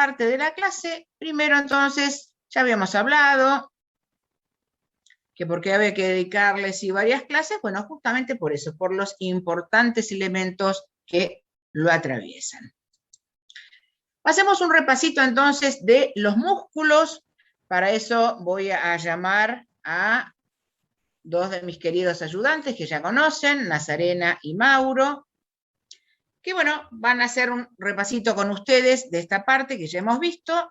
parte de la clase. Primero, entonces, ya habíamos hablado que por qué había que dedicarles varias clases. Bueno, justamente por eso, por los importantes elementos que lo atraviesan. Hacemos un repasito entonces de los músculos. Para eso voy a llamar a dos de mis queridos ayudantes que ya conocen, Nazarena y Mauro, que bueno, van a hacer un repasito con ustedes de esta parte que ya hemos visto.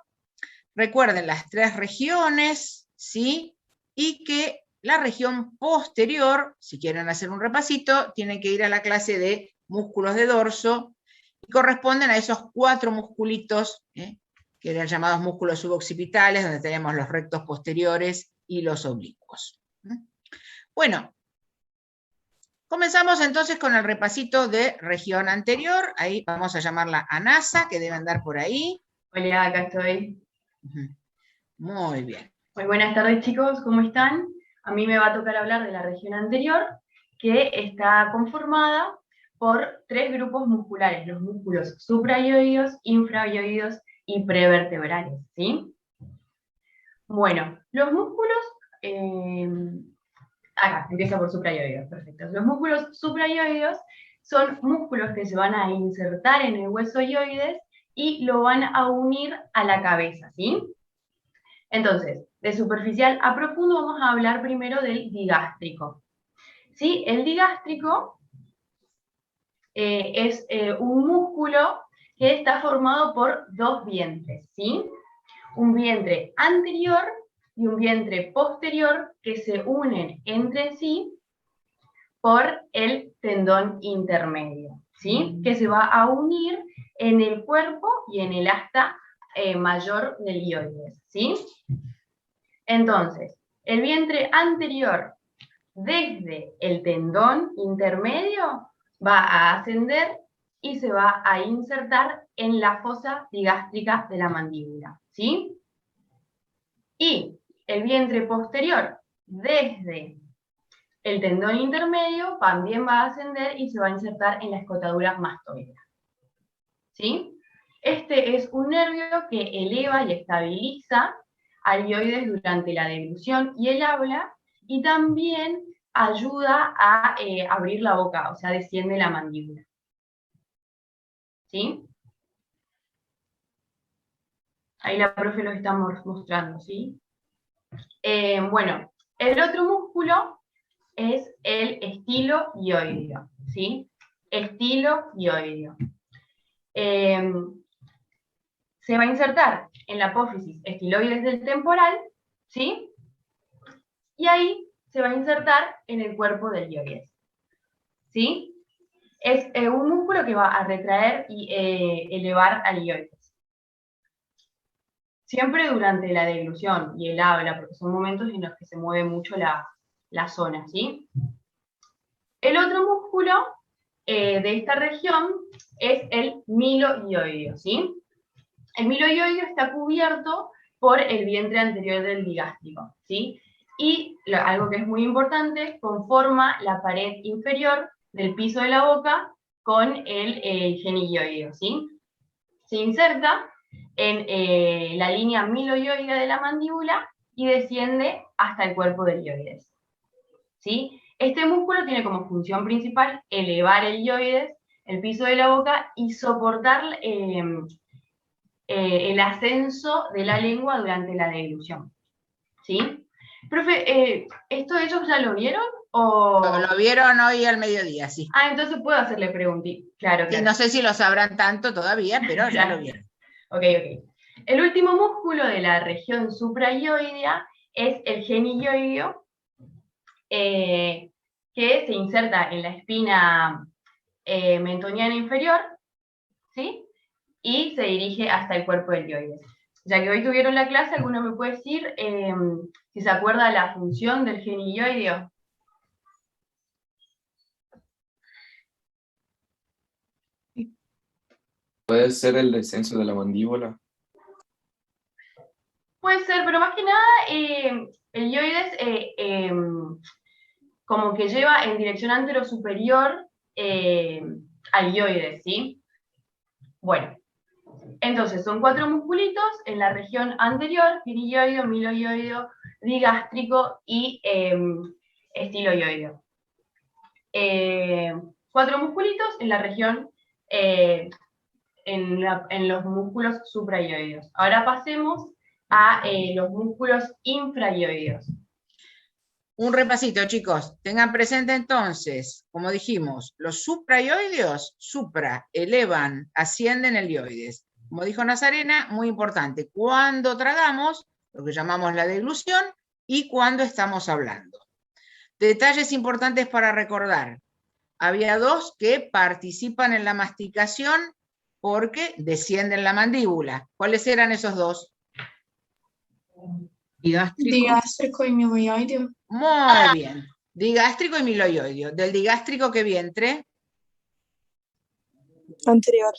Recuerden las 3 regiones, ¿sí? Y que la región posterior, si quieren hacer un repasito, tienen que ir a la clase de músculos de dorso, y corresponden a esos 4 musculitos, que eran llamados músculos suboccipitales, donde tenemos los rectos posteriores y los oblicuos. Bueno, comenzamos entonces con el repasito de región anterior. Ahí vamos a llamarla a NASA, que debe andar por ahí. Hola, acá estoy. Muy bien. Muy buenas tardes, chicos, ¿cómo están? A mí me va a tocar hablar de la región anterior, que está conformada por 3 grupos musculares, los músculos suprayoideos, infrayoideos y prevertebrales, ¿sí? Bueno, los músculos, acá, empieza por suprayoideos, perfecto. Los músculos suprayoideos son músculos que se van a insertar en el hueso ioides y lo van a unir a la cabeza, ¿sí? Entonces, de superficial a profundo vamos a hablar primero del digástrico. ¿Sí? El digástrico es un músculo que está formado por 2 vientres, ¿sí? Un vientre anterior y un vientre posterior que se unen entre sí por el tendón intermedio, ¿sí? Que se va a unir en el cuerpo y en el asta mayor del ioides, ¿sí? Entonces, el vientre anterior, desde el tendón intermedio, va a ascender y se va a insertar en la fosa digástrica de la mandíbula, ¿sí? Y el vientre posterior, desde el tendón intermedio, también va a ascender y se va a insertar en la escotadura mastoidea, ¿sí? Este es un nervio que eleva y estabiliza al ioides durante la deglución y el habla, y también ayuda a abrir la boca, o sea, desciende la mandíbula. ¿Sí? Ahí la profe lo está mostrando, ¿sí? Bueno, el otro músculo es el estiloioideo, ¿sí? Estiloioideo. Se va a insertar en la apófisis estiloides del temporal, ¿sí? Y ahí se va a insertar en el cuerpo del ioides, ¿sí? Es un músculo que va a retraer y elevar al ioides. Siempre durante la deglución y el habla, porque son momentos en los que se mueve mucho la zona, ¿sí? El otro músculo de esta región es el miloioideo, ¿sí? El miloioideo está cubierto por el vientre anterior del digástrico, ¿sí? Y algo que es muy importante, conforma la pared inferior del piso de la boca con el genilioideo, ¿sí? Se inserta en la línea miloioidea de la mandíbula y desciende hasta el cuerpo del ioides, ¿sí? Este músculo tiene como función principal elevar el ioides, el piso de la boca, y soportar el ascenso de la lengua durante la deglución, ¿sí? Profe, ¿esto ellos ya lo vieron? O... Lo vieron hoy al mediodía, sí. Ah, entonces puedo hacerle preguntas. Claro, claro. Sí, no sé si lo sabrán tanto todavía, pero ya lo vieron. Ok. El último músculo de la región supraioidea es el genilioideo, que se inserta en la espina mentoniana inferior, ¿sí? Y se dirige hasta el cuerpo del ioides. Ya que hoy tuvieron la clase, ¿alguno me puede decir si se acuerda la función del genilioideo? ¿Puede ser el descenso de la mandíbula? Puede ser, pero más que nada el ioides como que lleva en dirección antero-superior al ioides, ¿sí? Bueno, Entonces, son 4 musculitos en la región anterior: piriyoideo, miloioideo, digástrico y estiloioideo. 4 musculitos en la región, en los músculos supraioideos. Ahora pasemos a los músculos infraioideos. Un repasito, chicos. Tengan presente entonces, como dijimos, los supraioideos, elevan, ascienden el ioides. Como dijo Nazarena, muy importante, cuando tragamos, lo que llamamos la deglución, y cuando estamos hablando. Detalles importantes para recordar. Había 2 que participan en la masticación porque descienden la mandíbula. ¿Cuáles eran esos 2? Digástrico y miloioideo. Muy bien. Digástrico y miloioideo. ¿Del digástrico qué vientre? Anterior.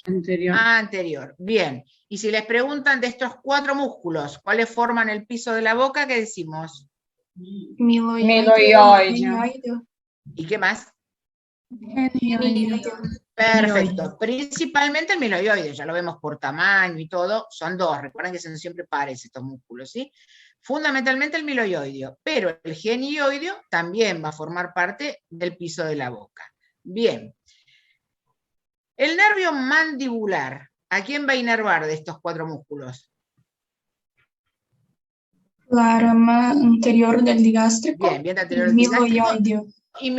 Anterior. Bien. Y si les preguntan de estos 4 músculos, ¿cuáles forman el piso de la boca? ¿Qué decimos? Miloioideo. ¿Y qué más? Genioideo. Perfecto. Principalmente el miloioideo, ya lo vemos por tamaño y todo, son 2. Recuerden que son siempre pares estos músculos, ¿sí? Fundamentalmente el miloioideo, pero el genioideo también va a formar parte del piso de la boca. Bien. El nervio mandibular, ¿a quién va a inervar de estos 4 músculos? La rama anterior del digástrico. Bien, bien Y anterior del digástrico miloioideo. y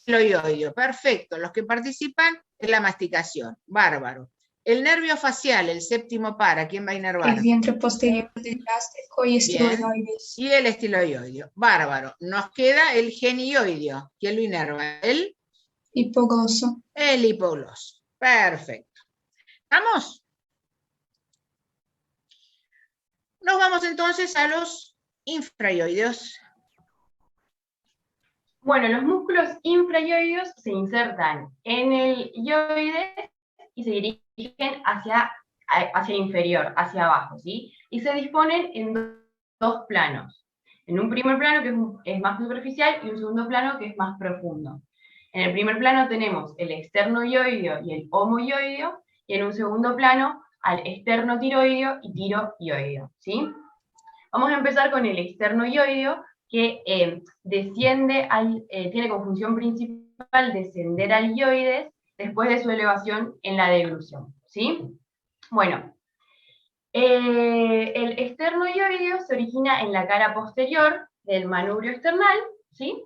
miloioideo. Perfecto, los que participan en la masticación. Bárbaro. El nervio facial, el séptimo par, ¿a quién va a inervar? El vientre posterior del gástrico y estiloioides. Y el estiloioideo. Bárbaro. Nos queda el genioideo. ¿Quién lo inerva? El Hipogloso. hipogloso. Perfecto. ¿Estamos? Nos vamos entonces a los infraioideos. Bueno, los músculos infraioideos se insertan en el ioides y se dirigen hacia el inferior, hacia abajo, ¿sí? Y se disponen en 2 planos. En un primer plano que es más superficial y un segundo plano que es más profundo. En el primer plano tenemos el externoioideo y el homoioideo, y en un segundo plano al externotiroideo y tiroioideo, ¿sí? Vamos a empezar con el externoioideo, que tiene como función principal descender al ioides después de su elevación en la deglución, ¿sí? Bueno, el externoioideo se origina en la cara posterior del manubrio esternal, ¿sí?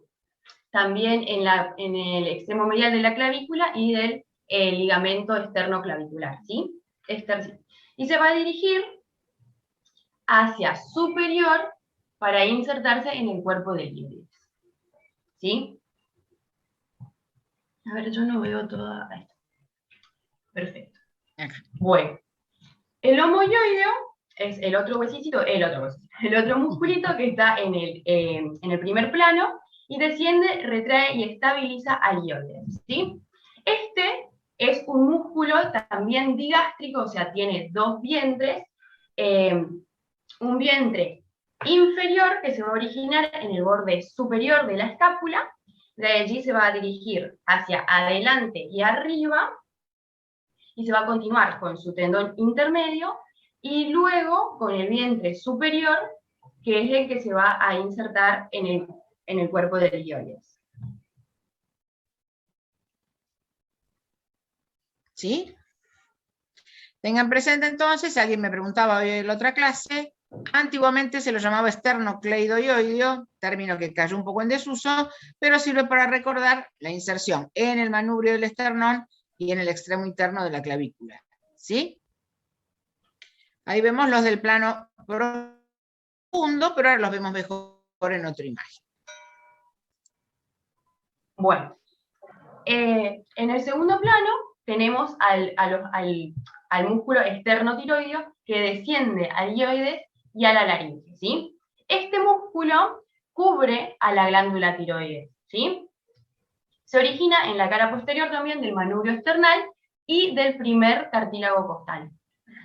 También en el extremo medial de la clavícula y del ligamento externoclavicular, ¿sí? Y se va a dirigir hacia superior para insertarse en el cuerpo del ioides, ¿sí? A ver, yo no veo toda esto. Perfecto. Bueno, el homoioideo es el otro musculito que está en el primer plano y desciende, retrae y estabiliza al ioides, ¿sí? Este es un músculo también digástrico, o sea, tiene 2 vientres, un vientre inferior que se va a originar en el borde superior de la escápula, de allí se va a dirigir hacia adelante y arriba, y se va a continuar con su tendón intermedio, y luego con el vientre superior, que es el que se va a insertar en el cuerpo del ioides. ¿Sí? Tengan presente entonces, alguien me preguntaba hoy en la otra clase, antiguamente se lo llamaba esternocleidoioideo, término que cayó un poco en desuso, pero sirve para recordar la inserción en el manubrio del esternón y en el extremo interno de la clavícula. ¿Sí? Ahí vemos los del plano profundo, pero ahora los vemos mejor en otra imagen. Bueno, en el segundo plano tenemos al músculo externotiroideo que desciende al ioides y a la laringe, ¿sí? Este músculo cubre a la glándula tiroides, ¿sí? Se origina en la cara posterior también del manubrio esternal y del primer cartílago costal.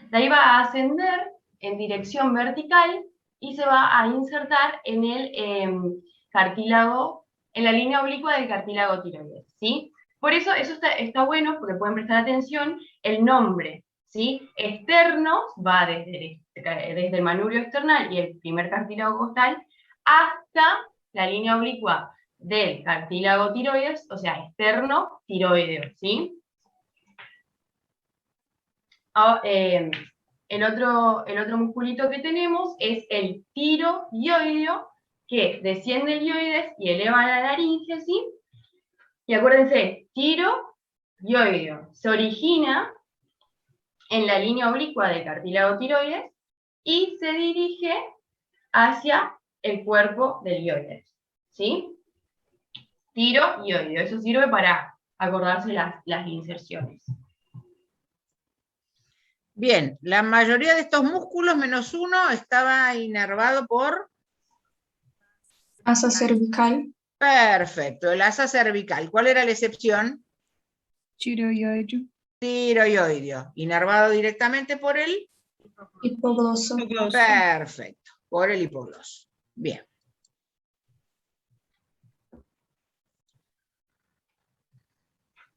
De ahí va a ascender en dirección vertical y se va a insertar en el cartílago, en la línea oblicua del cartílago tiroides, ¿sí? Por eso está bueno, porque pueden prestar atención, el nombre ¿sí? Externos va desde el manubrio external y el primer cartílago costal hasta la línea oblicua del cartílago tiroides, o sea, externo tiroideo, ¿sí? El otro musculito que tenemos es el tiroioideo, que desciende el ioides y eleva la laringe, ¿sí? Y acuérdense, tiroioideo se origina en la línea oblicua del cartílago tiroides y se dirige hacia el cuerpo del ioides, ¿sí? Tiroioideo, eso sirve para acordarse las inserciones. Bien, la mayoría de estos músculos, menos uno, estaba inervado por... Asa cervical. Perfecto, el asa cervical. ¿Cuál era la excepción? Tiroideo. Tiroideo, inervado directamente por el... Hipogloso. Perfecto, por el hipogloso. Bien.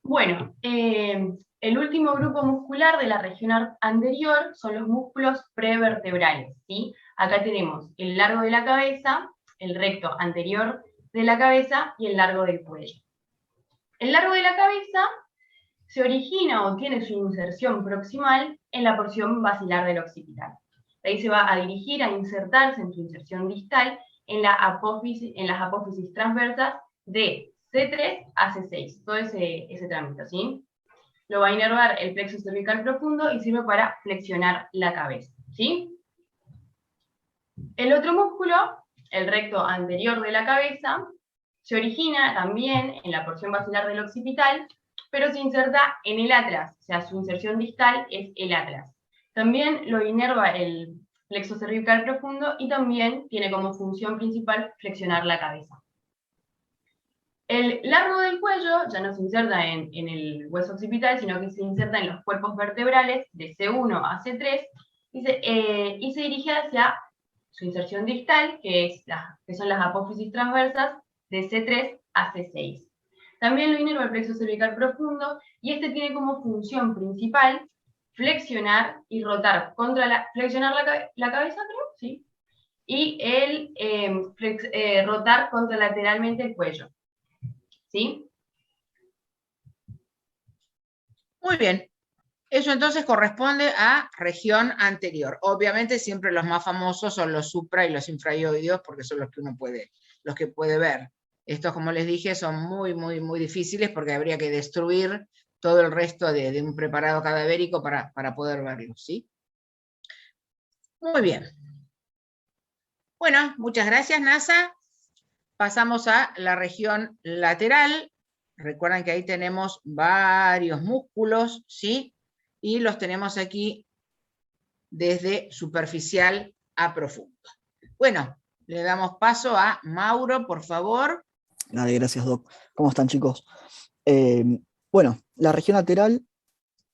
Bueno, el último grupo muscular de la región anterior son los músculos prevertebrales, ¿sí? Acá tenemos el largo de la cabeza, el recto anterior de la cabeza y el largo del cuello. El largo de la cabeza se origina o tiene su inserción proximal en la porción basilar del occipital. De ahí se va a dirigir a insertarse en su inserción distal en las apófisis transversas de C3 a C6, todo ese trámite, ¿sí? Lo va a inervar el plexo cervical profundo y sirve para flexionar la cabeza, ¿sí? El otro músculo, el recto anterior de la cabeza, se origina también en la porción basilar del occipital, pero se inserta en el atlas, o sea, su inserción distal es el atlas. También lo inerva el plexo cervical profundo y también tiene como función principal flexionar la cabeza. El largo del cuello ya no se inserta en el hueso occipital, sino que se inserta en los cuerpos vertebrales de C1 a C3 y se dirige hacia su inserción distal, que son las apófisis transversas de C3 a C6. También lo inerva el plexo cervical profundo y este tiene como función principal flexionar y rotar flexionar la cabeza, creo, ¿sí? Y rotar contralateralmente el cuello. ¿Sí? Muy bien. Eso entonces corresponde a región anterior. Obviamente siempre los más famosos son los supra y los infraioideos, porque son los que puede ver. Estos, como les dije, son muy, muy, muy difíciles porque habría que destruir todo el resto de un preparado cadavérico para poder verlos, ¿sí? Muy bien. Bueno, muchas gracias, NASA. Pasamos a la región lateral. Recuerden que ahí tenemos varios músculos, ¿sí? Y los tenemos aquí desde superficial a profundo. Bueno, le damos paso a Mauro, por favor. Dale, gracias, Doc. ¿Cómo están, chicos? Bueno, la región lateral,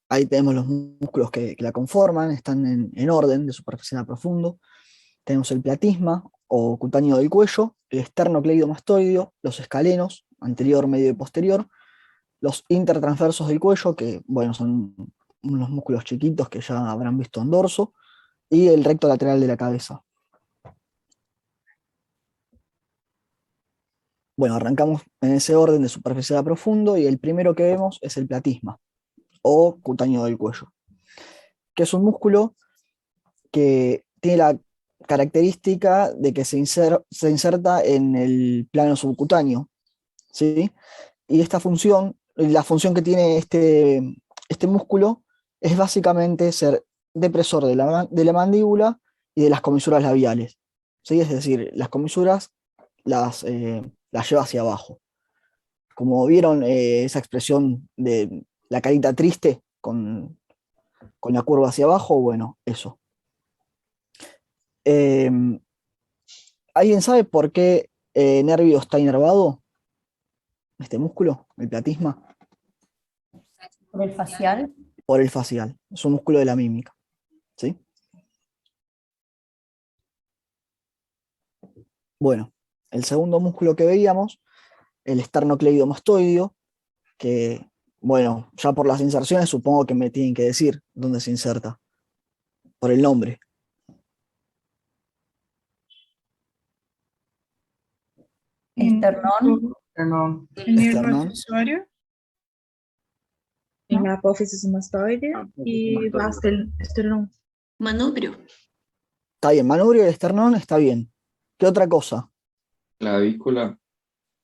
ahí tenemos los músculos que la conforman, están en orden de superficial a profundo. Tenemos el platisma o cutáneo del cuello, el esternocleidomastoideo, los escalenos, anterior, medio y posterior, los intertransversos del cuello, que bueno, son unos músculos chiquitos que ya habrán visto en dorso, y el recto lateral de la cabeza. Bueno, arrancamos en ese orden de superficial a profundo y el primero que vemos es el platisma o cutáneo del cuello, que es un músculo que tiene la característica de que se inserta en el plano subcutáneo, ¿sí? Y esta función, la función que tiene este músculo es básicamente ser depresor de la mandíbula y de las comisuras labiales, ¿sí? Es decir, las comisuras las lleva hacia abajo. Como vieron esa expresión de la carita triste con la curva hacia abajo, bueno, eso. ¿Alguien sabe por qué nervio está inervado? ¿Este músculo, el platisma? ¿Por el facial? Por el facial, es un músculo de la mímica, ¿sí? Bueno, el segundo músculo que veíamos, el esternocleidomastoideo, que Bueno, ya por las inserciones supongo que me tienen que decir dónde se inserta, por el nombre. Esternón, Esternón. El nervio Esternón. accesorio. En la apófisis mastoide y va hasta el esternón. Manubrio. Está bien, manubrio del esternón está bien. ¿Qué otra cosa? Clavícula.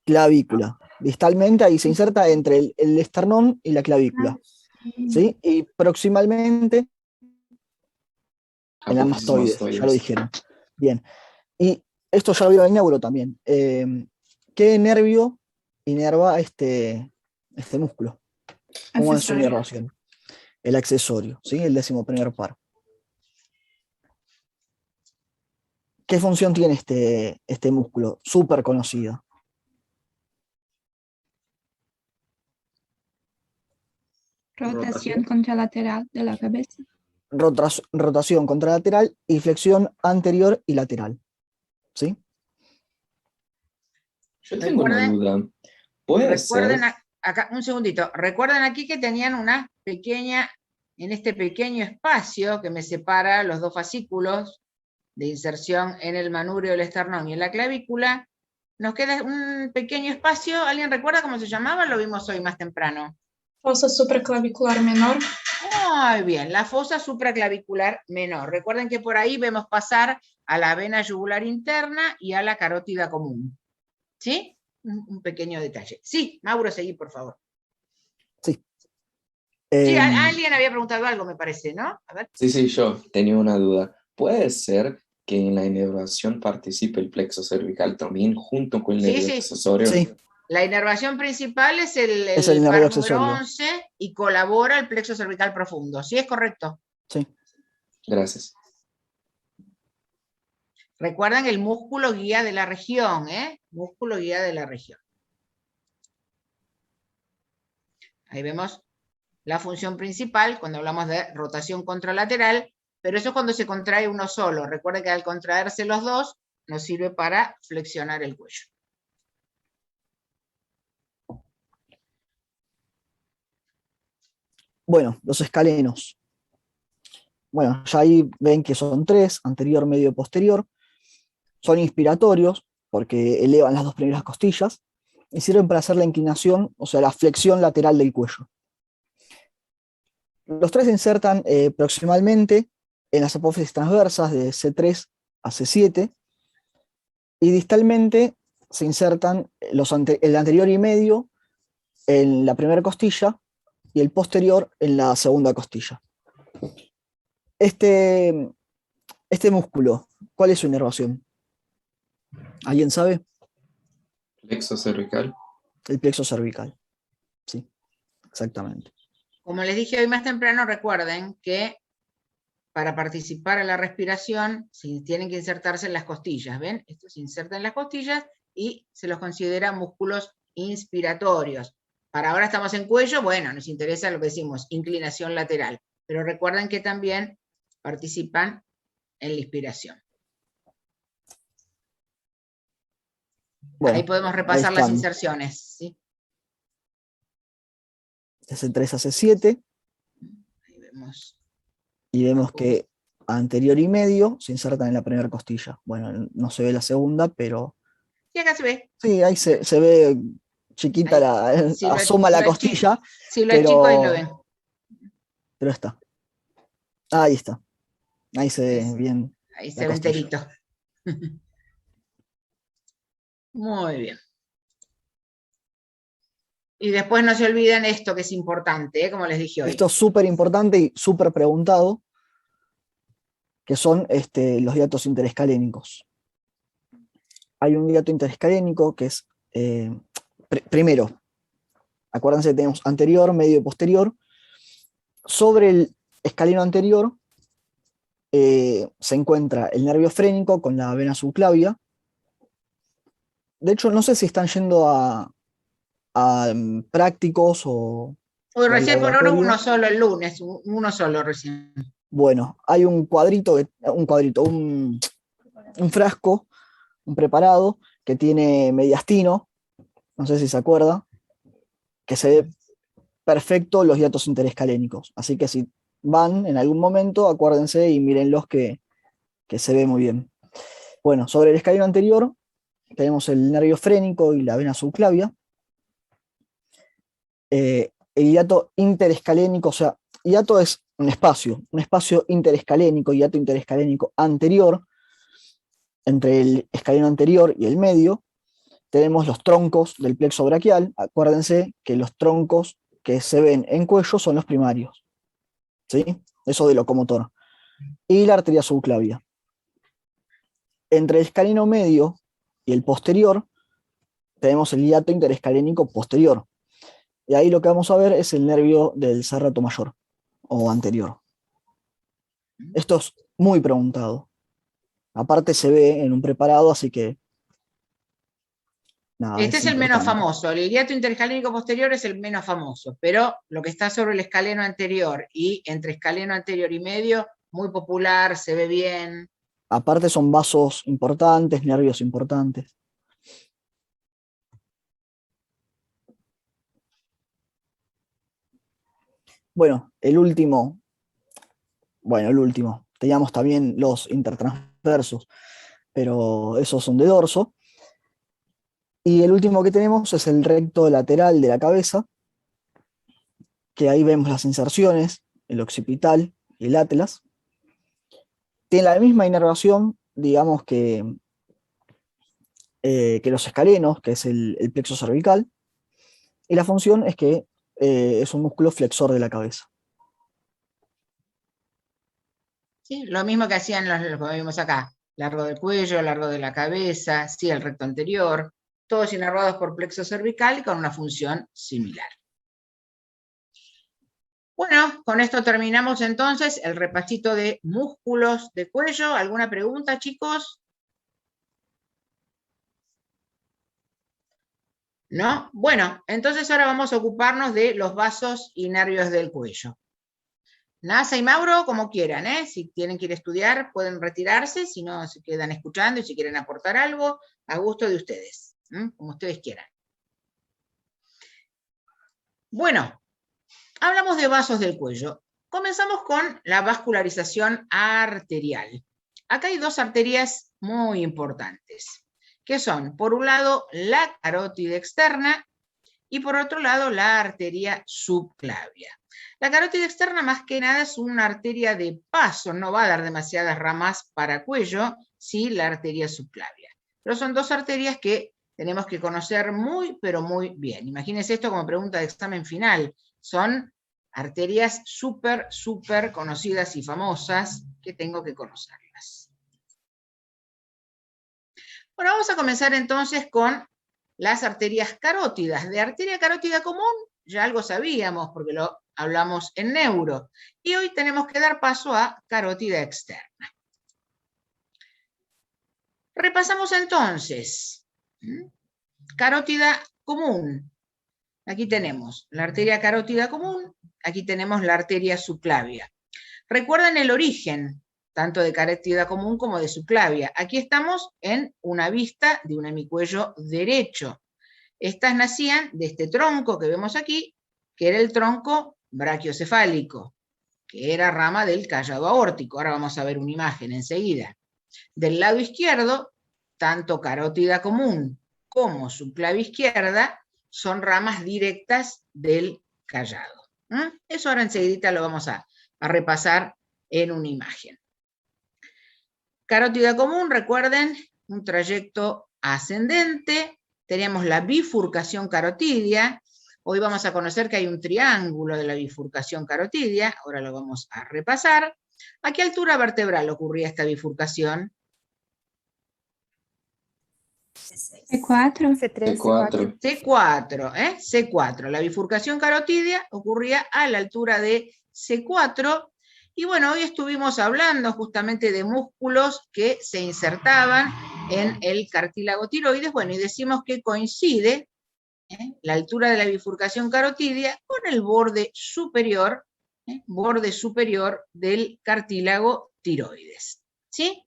Clavícula. Distalmente ahí se inserta entre el esternón y la clavícula. ¿Sí? Y proximalmente en la Apófisis mastoides, ya lo mastoides. dijeron. Bien. Y esto ya lo vieron en neuro también. ¿Qué nervio inerva este músculo? ¿Cómo es su Accesorio. inervación? El accesorio, ¿sí? El 11º par. ¿Qué función tiene este músculo? Súper conocida. Rotación contralateral de la cabeza. Rotación contralateral y flexión anterior y lateral. ¿Sí? Yo tengo una Recuerden- duda. ¿Puede ser? Recuerden acá, un segundito, recuerden aquí que tenían una pequeña, en este pequeño espacio que me separa los dos fascículos de inserción en el manubrio del esternón y en la clavícula, nos queda un pequeño espacio. ¿Alguien recuerda cómo se llamaba? Lo vimos hoy más temprano. Fosa supraclavicular menor. Muy bien, la fosa supraclavicular menor. Recuerden que por ahí vemos pasar a la vena yugular interna y a la carótida común. ¿Sí? Un pequeño detalle. Sí, Mauro, seguí, por favor. Sí, alguien había preguntado algo, me parece, ¿no? A ver. Sí, yo tenía una duda. ¿Puede ser que en la inervación participe el plexo cervical también junto con el Sí, nervio sí. accesorio? Sí, La inervación principal es el Es el nervio par número accesorio. 11 y colabora el plexo cervical profundo. ¿Sí es correcto? sí. Gracias. Recuerden el músculo guía de la región, ¿eh? Músculo guía de la región. Ahí vemos la función principal cuando hablamos de rotación contralateral, pero eso es cuando se contrae uno solo. Recuerden que al contraerse los dos, nos sirve para flexionar el cuello. Bueno, los escalenos. Bueno, ya ahí ven que son 3, anterior, medio y posterior. Son inspiratorios porque elevan las 2 primeras costillas y sirven para hacer la inclinación, o sea, la flexión lateral del cuello. Los 3 se insertan proximalmente en las apófisis transversas de C3 a C7 y distalmente se insertan el anterior y medio en la primera costilla y el posterior en la segunda costilla. Este músculo, ¿cuál es su inervación? ¿Alguien sabe? Plexo cervical. El plexo cervical. Sí, exactamente. Como les dije hoy más temprano, recuerden que para participar en la respiración tienen que insertarse en las costillas, ¿ven? Esto se inserta en las costillas y se los considera músculos inspiratorios. Para ahora estamos en cuello, bueno, nos interesa lo que decimos, inclinación lateral, pero recuerden que también participan en la inspiración. Bueno, ahí podemos ahí repasar las están. inserciones, ¿sí? De C3 a C7 Ahí vemos. y vemos que anterior y medio se insertan en la primera costilla. Bueno, no se ve la segunda, pero Y acá se ve. sí, ahí se ve chiquita, Si lo- asoma si la lo costilla, Si lo chico ahí lo ven. pero está. Ahí está. Ahí se ve Es- bien. Ahí La se ve costilla. enterito. Muy bien. Y después no se olviden esto que es importante, como les dije hoy. Esto es súper importante y súper preguntado, que son los hiatos interescalénicos. Hay un hiato interescalénico que es, primero, acuérdense que tenemos anterior, medio y posterior. Sobre el escaleno anterior se encuentra el nervio frénico con la vena subclavia. De hecho, no sé si están yendo a prácticos o Hoy al recién por ahora laboratorio. uno solo el lunes, uno solo recién. Bueno, hay un frasco, un preparado que tiene mediastino, no sé si se acuerda, que se ve perfecto los hiatos interescalénicos. Así que si van en algún momento, acuérdense y mírenlos que se ve muy bien. Bueno, sobre el escaleno anterior tenemos el nervio frénico y la vena subclavia. El hiato interescalénico, o sea, hiato es un espacio interescalénico, hiato interescalénico anterior, entre el escaleno anterior y el medio, tenemos los troncos del plexo braquial. Acuérdense que los troncos que se ven en cuello son los primarios, ¿sí? Eso de locomotor. Y la arteria subclavia. Entre el escaleno medio y el posterior, tenemos el hiato interescalénico posterior. Y ahí lo que vamos a ver es el nervio del serrato mayor, o anterior. Esto es muy preguntado. Aparte se ve en un preparado, así que... nada, Este es el menos importante. famoso, el hiato interescalénico posterior es el menos famoso, pero lo que está sobre el escaleno anterior y entre escaleno anterior y medio, muy popular, se ve bien. Aparte son vasos importantes, nervios importantes. Bueno, el último. Teníamos también los intertransversos, pero esos son de dorso. Y el último que tenemos es el recto lateral de la cabeza, que ahí vemos las inserciones, el occipital y el atlas. Tiene la misma inervación, digamos, que los escalenos, que es el plexo cervical, y la función es que es un músculo flexor de la cabeza. ¿Sí? Lo mismo que hacían los que vimos acá, largo del cuello, largo de la cabeza, sí, el recto anterior, todos inervados por plexo cervical y con una función similar. Bueno, con esto terminamos entonces el repasito de músculos de cuello. ¿Alguna pregunta, chicos? ¿No? Bueno, entonces ahora vamos a ocuparnos de los vasos y nervios del cuello. Nasa y Mauro, como quieran, ¿eh? Si tienen que ir a estudiar, pueden retirarse, si no, se quedan escuchando y si quieren aportar algo, a gusto de ustedes, como ustedes quieran. Bueno, hablamos de vasos del cuello. Comenzamos con la vascularización arterial. Acá hay dos arterias muy importantes, que son, por un lado, la carótida externa y por otro lado, la arteria subclavia. La carótida externa más que nada es una arteria de paso, no va a dar demasiadas ramas para cuello, sí la arteria subclavia. Pero son dos arterias que tenemos que conocer muy, pero muy bien. Imagínense esto como pregunta de examen final. Son arterias súper, súper conocidas y famosas que tengo que conocerlas. Bueno, vamos a comenzar entonces con las arterias carótidas. De arteria carótida común ya algo sabíamos porque lo hablamos en neuro. Y hoy tenemos que dar paso a carótida externa. Repasamos entonces. Carótida común. Aquí tenemos la arteria carótida común, aquí tenemos la arteria subclavia. Recuerden el origen, tanto de carótida común como de subclavia. Aquí estamos en una vista de un hemicuello derecho. Estas nacían de este tronco que vemos aquí, que era el tronco brachiocefálico, que era rama del callado aórtico. Ahora vamos a ver una imagen enseguida. Del lado izquierdo, tanto carótida común como subclavia izquierda son ramas directas del callado. Eso ahora enseguida lo vamos a repasar en una imagen. Carótida común, recuerden, un trayecto ascendente. Teníamos la bifurcación carotidia. Hoy vamos a conocer que hay un triángulo de la bifurcación carotidia. Ahora lo vamos a repasar. ¿A qué altura vertebral ocurría esta bifurcación? C4. C3, C4. C4, C4. La bifurcación carotidia ocurría a la altura de C4. Y bueno, hoy estuvimos hablando justamente de músculos que se insertaban en el cartílago tiroides. Bueno, y decimos que coincide la altura de la bifurcación carotidia con el borde superior del cartílago tiroides. ¿Sí?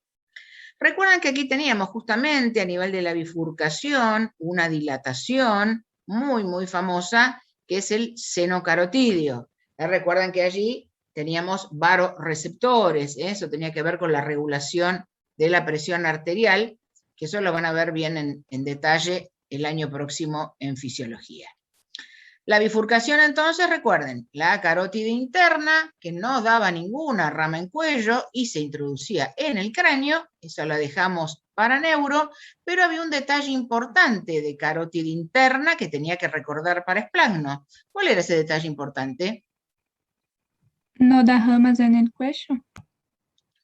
Recuerdan que aquí teníamos justamente a nivel de la bifurcación una dilatación muy, muy famosa que es el seno carotídeo. Recuerdan que allí teníamos varoreceptores, eso tenía que ver con la regulación de la presión arterial, que eso lo van a ver bien en detalle el año próximo en fisiología. La bifurcación entonces, recuerden, la carótida interna, que no daba ninguna rama en cuello y se introducía en el cráneo, eso la dejamos para neuro, pero había un detalle importante de carótida interna que tenía que recordar para esplagno. ¿Cuál era ese detalle importante? No da ramas en el cuello.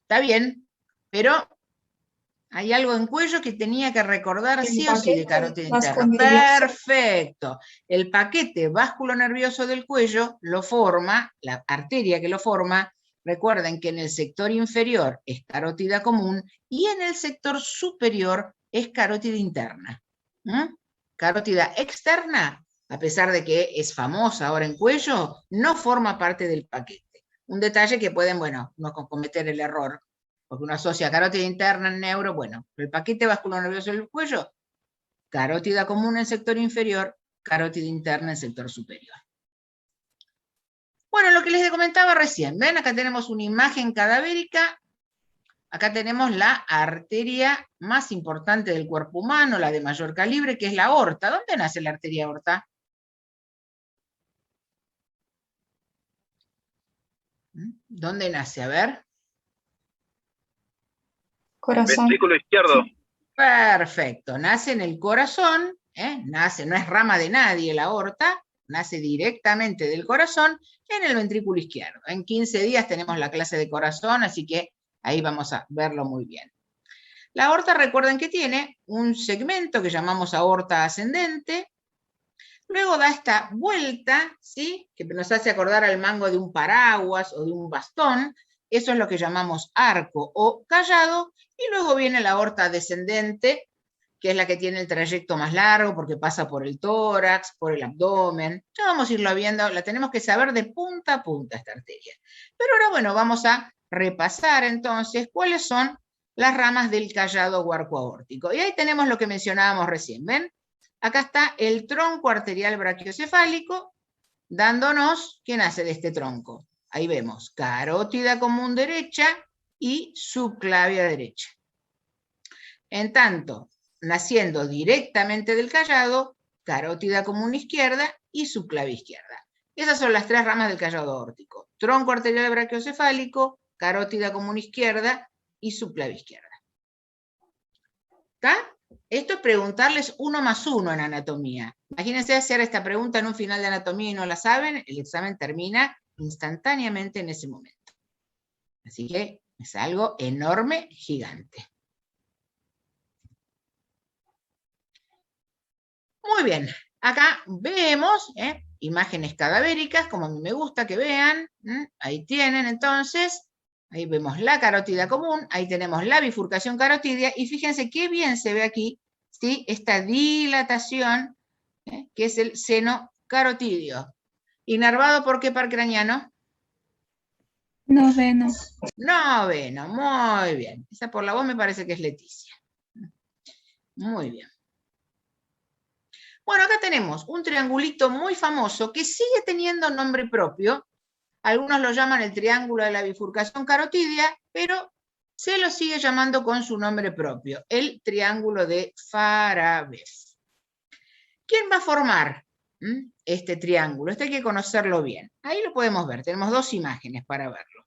Está bien, pero hay algo en cuello que tenía que recordar El sí o sí de paquete carótida interna. vasculonervioso. Perfecto. El paquete vasculonervioso del cuello lo forma, la arteria que lo forma, recuerden que en el sector inferior es carótida común y en el sector superior es carótida interna. Carótida externa, a pesar de que es famosa ahora en cuello, no forma parte del paquete. Un detalle que pueden, bueno, no cometer el error, porque uno asocia carótida interna en neuro, bueno, el paquete vasculonervioso del cuello, carótida común en el sector inferior, carótida interna en el sector superior. Bueno, lo que les comentaba recién, ven, acá tenemos una imagen cadavérica, acá tenemos la arteria más importante del cuerpo humano, la de mayor calibre, que es la aorta. ¿Dónde nace la arteria aorta? ¿Dónde nace? A ver. Corazón. Ventrículo izquierdo. Perfecto, nace en el corazón, nace, no es rama de nadie la aorta, nace directamente del corazón en el ventrículo izquierdo. En 15 días tenemos la clase de corazón, así que ahí vamos a verlo muy bien. La aorta, recuerden que tiene un segmento que llamamos aorta ascendente, luego da esta vuelta, ¿sí?, que nos hace acordar al mango de un paraguas o de un bastón. Eso es lo que llamamos arco o callado, y luego viene la aorta descendente, que es la que tiene el trayecto más largo porque pasa por el tórax, por el abdomen. Ya vamos a irlo viendo, la tenemos que saber de punta a punta esta arteria. Pero ahora, bueno, vamos a repasar entonces cuáles son las ramas del callado o arco aórtico. Y ahí tenemos lo que mencionábamos recién, ¿ven? Acá está el tronco arterial brachiocefálico, dándonos, ¿qué nace de este tronco? Ahí vemos, carótida común derecha y subclavia derecha. En tanto, naciendo directamente del callado, carótida común izquierda y subclavia izquierda. Esas son las tres ramas del callado aórtico. Tronco arterial brachiocefálico, carótida común izquierda y subclavia izquierda. ¿Está? Esto es preguntarles 1 más 1 en anatomía. Imagínense hacer esta pregunta en un final de anatomía y no la saben, el examen termina instantáneamente en ese momento. Así que es algo enorme, gigante. Muy bien, acá vemos imágenes cadavéricas, como a mí me gusta que vean. Ahí tienen entonces, ahí vemos la carótida común, ahí tenemos la bifurcación carotidia, y fíjense qué bien se ve aquí, ¿sí?, esta dilatación, que es el seno carotidio. ¿Inervado por qué par craneano? Noveno. Noveno, muy bien. Esa por la voz me parece que es Leticia. Muy bien. Bueno, acá tenemos un triangulito muy famoso que sigue teniendo nombre propio. Algunos lo llaman el triángulo de la bifurcación carotidia, pero se lo sigue llamando con su nombre propio, el triángulo de Farabev. ¿Quién va a formar este triángulo? Esto hay que conocerlo bien. Ahí lo podemos ver, tenemos 2 imágenes para verlo.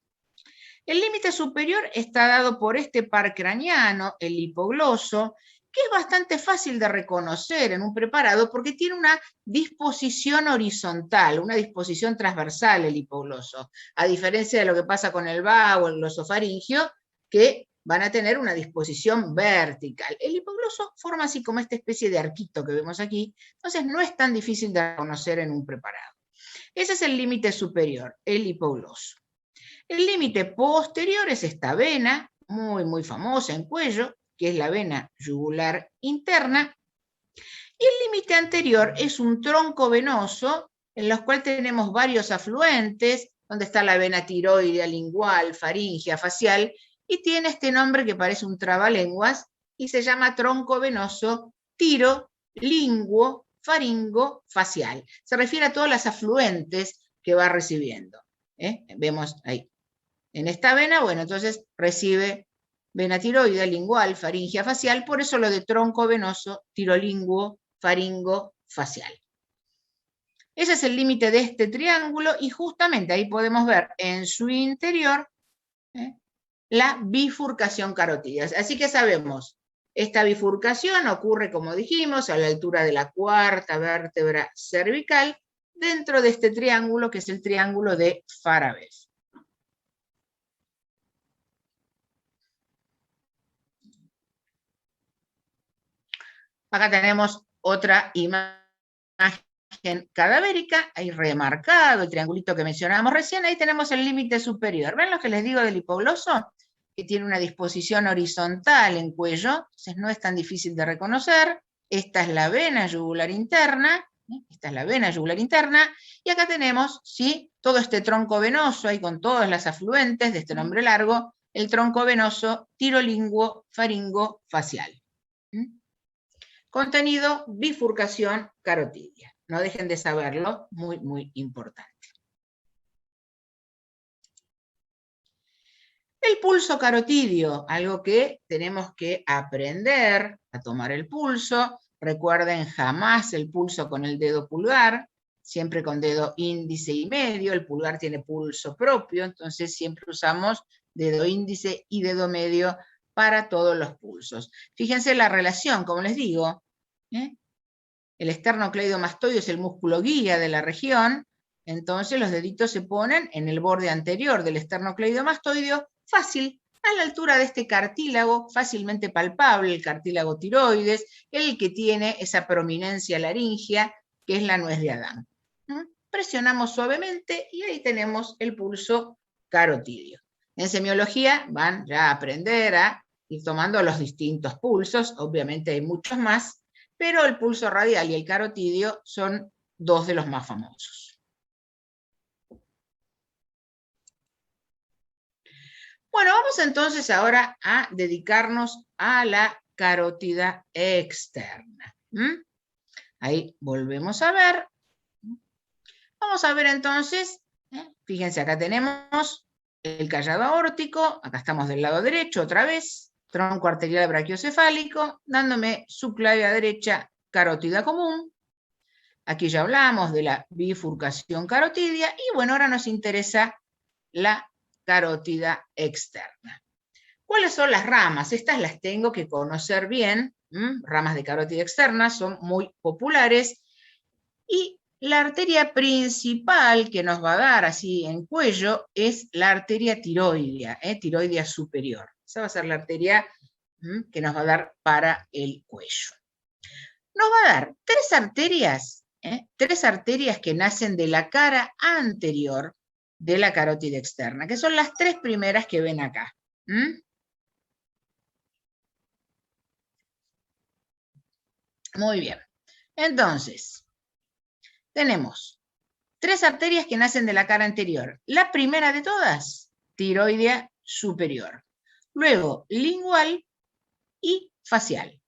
El límite superior está dado por este par craneano, el hipogloso, que es bastante fácil de reconocer en un preparado porque tiene una disposición horizontal, una disposición transversal el hipogloso, a diferencia de lo que pasa con el vago o el glosofaringio, que van a tener una disposición vertical. El hipogloso forma así como esta especie de arquito que vemos aquí, entonces no es tan difícil de reconocer en un preparado. Ese es el límite superior, el hipogloso. El límite posterior es esta vena, muy famosa en cuello, que es la vena yugular interna, y el límite anterior es un tronco venoso, en los cuales tenemos varios afluentes, donde está la vena tiroidea, lingual, faríngea, facial, y tiene este nombre que parece un trabalenguas, y se llama tronco venoso tirolinguo faringofacial. Se refiere a todas las afluentes que va recibiendo. Vemos ahí. En esta vena, bueno, entonces recibe vena tiroidea, lingual, faringia facial, por eso lo de tronco venoso, tirolinguo, faringofacial. Ese es el límite de este triángulo y justamente ahí podemos ver en su interior la bifurcación carotidia. Así que sabemos, esta bifurcación ocurre, como dijimos, a la altura de la cuarta vértebra cervical, dentro de este triángulo que es el triángulo de Farabev. Acá tenemos otra imagen cadavérica, ahí remarcado el triangulito que mencionábamos recién, ahí tenemos el límite superior. ¿Ven lo que les digo del hipogloso? Que tiene una disposición horizontal en cuello, entonces no es tan difícil de reconocer. Esta es la vena yugular interna, esta es la vena yugular interna, y acá tenemos, ¿sí?, todo este tronco venoso, ahí con todas las afluentes de este nombre largo, el tronco venoso tirolinguo faringofacial. Contenido, bifurcación carotidia. No dejen de saberlo, muy, muy importante. El pulso carotidio, algo que tenemos que aprender a tomar el pulso. Recuerden, jamás el pulso con el dedo pulgar, siempre con dedo índice y medio. El pulgar tiene pulso propio, entonces siempre usamos dedo índice y dedo medio para todos los pulsos. Fíjense la relación, como les digo, el esternocleidomastoideo es el músculo guía de la región, entonces los deditos se ponen en el borde anterior del esternocleidomastoideo, fácil, a la altura de este cartílago, fácilmente palpable, el cartílago tiroides, el que tiene esa prominencia laringea, que es la nuez de Adán. Presionamos suavemente y ahí tenemos el pulso carotidio. En semiología van ya a aprender a ir tomando los distintos pulsos, obviamente hay muchos más, pero el pulso radial y el carotidio son dos de los más famosos. Bueno, vamos entonces ahora a dedicarnos a la carótida externa. Ahí volvemos a ver. Vamos a ver entonces, fíjense, acá tenemos el callado aórtico, acá estamos del lado derecho otra vez, tronco arterial brachiocefálico, dándome subclavia derecha, carótida común. Aquí ya hablamos de la bifurcación carotidia, y bueno, ahora nos interesa la carótida externa. ¿Cuáles son las ramas? Estas las tengo que conocer bien. Ramas de carótida externa son muy populares, y la arteria principal que nos va a dar así en cuello es la arteria tiroidea, tiroidea superior. Esa va a ser la arteria que nos va a dar para el cuello. Nos va a dar tres arterias que nacen de la cara anterior de la carótida externa, que son las tres primeras que ven acá. Muy bien. Entonces, tenemos tres arterias que nacen de la cara anterior. La primera de todas, tiroidea superior. Luego, lingual y facial.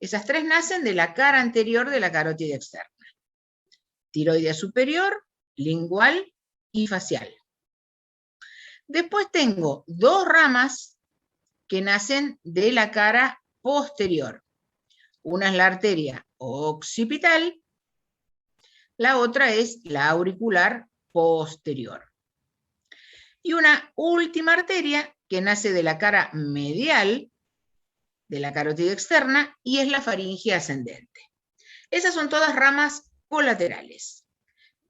Esas tres nacen de la cara anterior de la carótida externa. Tiroidea superior, lingual y facial. Después tengo dos ramas que nacen de la cara posterior. Una es la arteria occipital, la otra es la auricular posterior. Y una última arteria que nace de la cara medial de la carótida externa y es la faringe ascendente. Esas son todas ramas colaterales.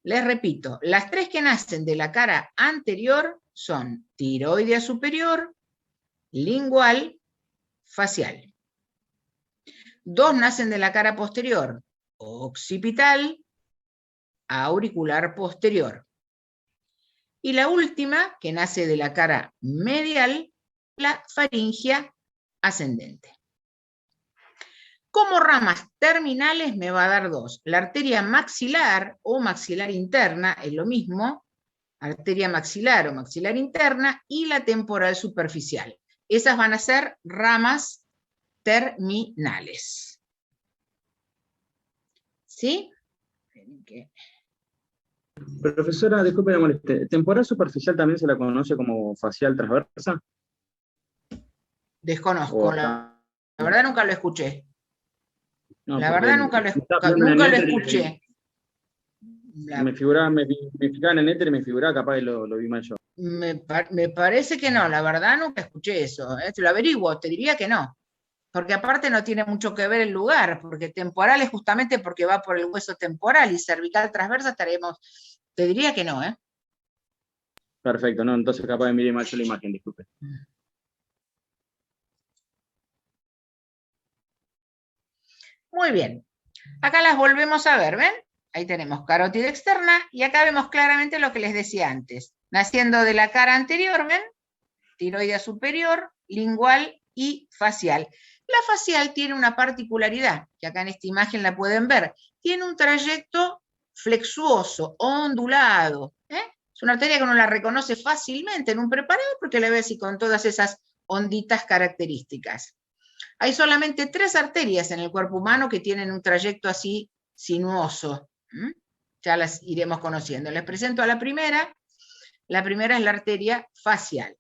Les repito, las tres que nacen de la cara anterior son tiroidea superior, lingual, facial. Dos nacen de la cara posterior, occipital, auricular posterior. Y la última, que nace de la cara medial, la faringea ascendente. Como ramas terminales me va a dar dos. La arteria maxilar o maxilar interna, es lo mismo, arteria maxilar o maxilar interna, y la temporal superficial. Esas van a ser ramas terminales. ¿Sí? Profesora, disculpe la molestia. ¿Temporal superficial también se la conoce como facial transversa? Desconozco, O la verdad nunca lo escuché. no, La porque verdad nunca lo en el escuché. me figuraba en el éter y me figuraba, capaz que lo vi mal yo. Me parece que no, la verdad nunca escuché eso. Te lo averiguo, te diría que no. Porque aparte no tiene mucho que ver el lugar, porque temporal es justamente porque va por el hueso temporal y cervical transversa te diría que no, ¿eh? Perfecto, no, entonces capaz de mirar mal yo la imagen, disculpe. Muy bien. Acá las volvemos a ver, ¿ven? Ahí tenemos carótida externa y acá vemos claramente lo que les decía antes. Naciendo de la cara anterior, ¿ven? Tiroidea superior, lingual y facial. La facial tiene una particularidad, que acá en esta imagen la pueden ver. Tiene un trayecto flexuoso, ondulado. Es una arteria que uno la reconoce fácilmente en un preparado porque la ve así con todas esas onditas características. Hay solamente 3 arterias en el cuerpo humano que tienen un trayecto así sinuoso. Ya las iremos conociendo. Les presento a la primera. La primera es la arteria facial.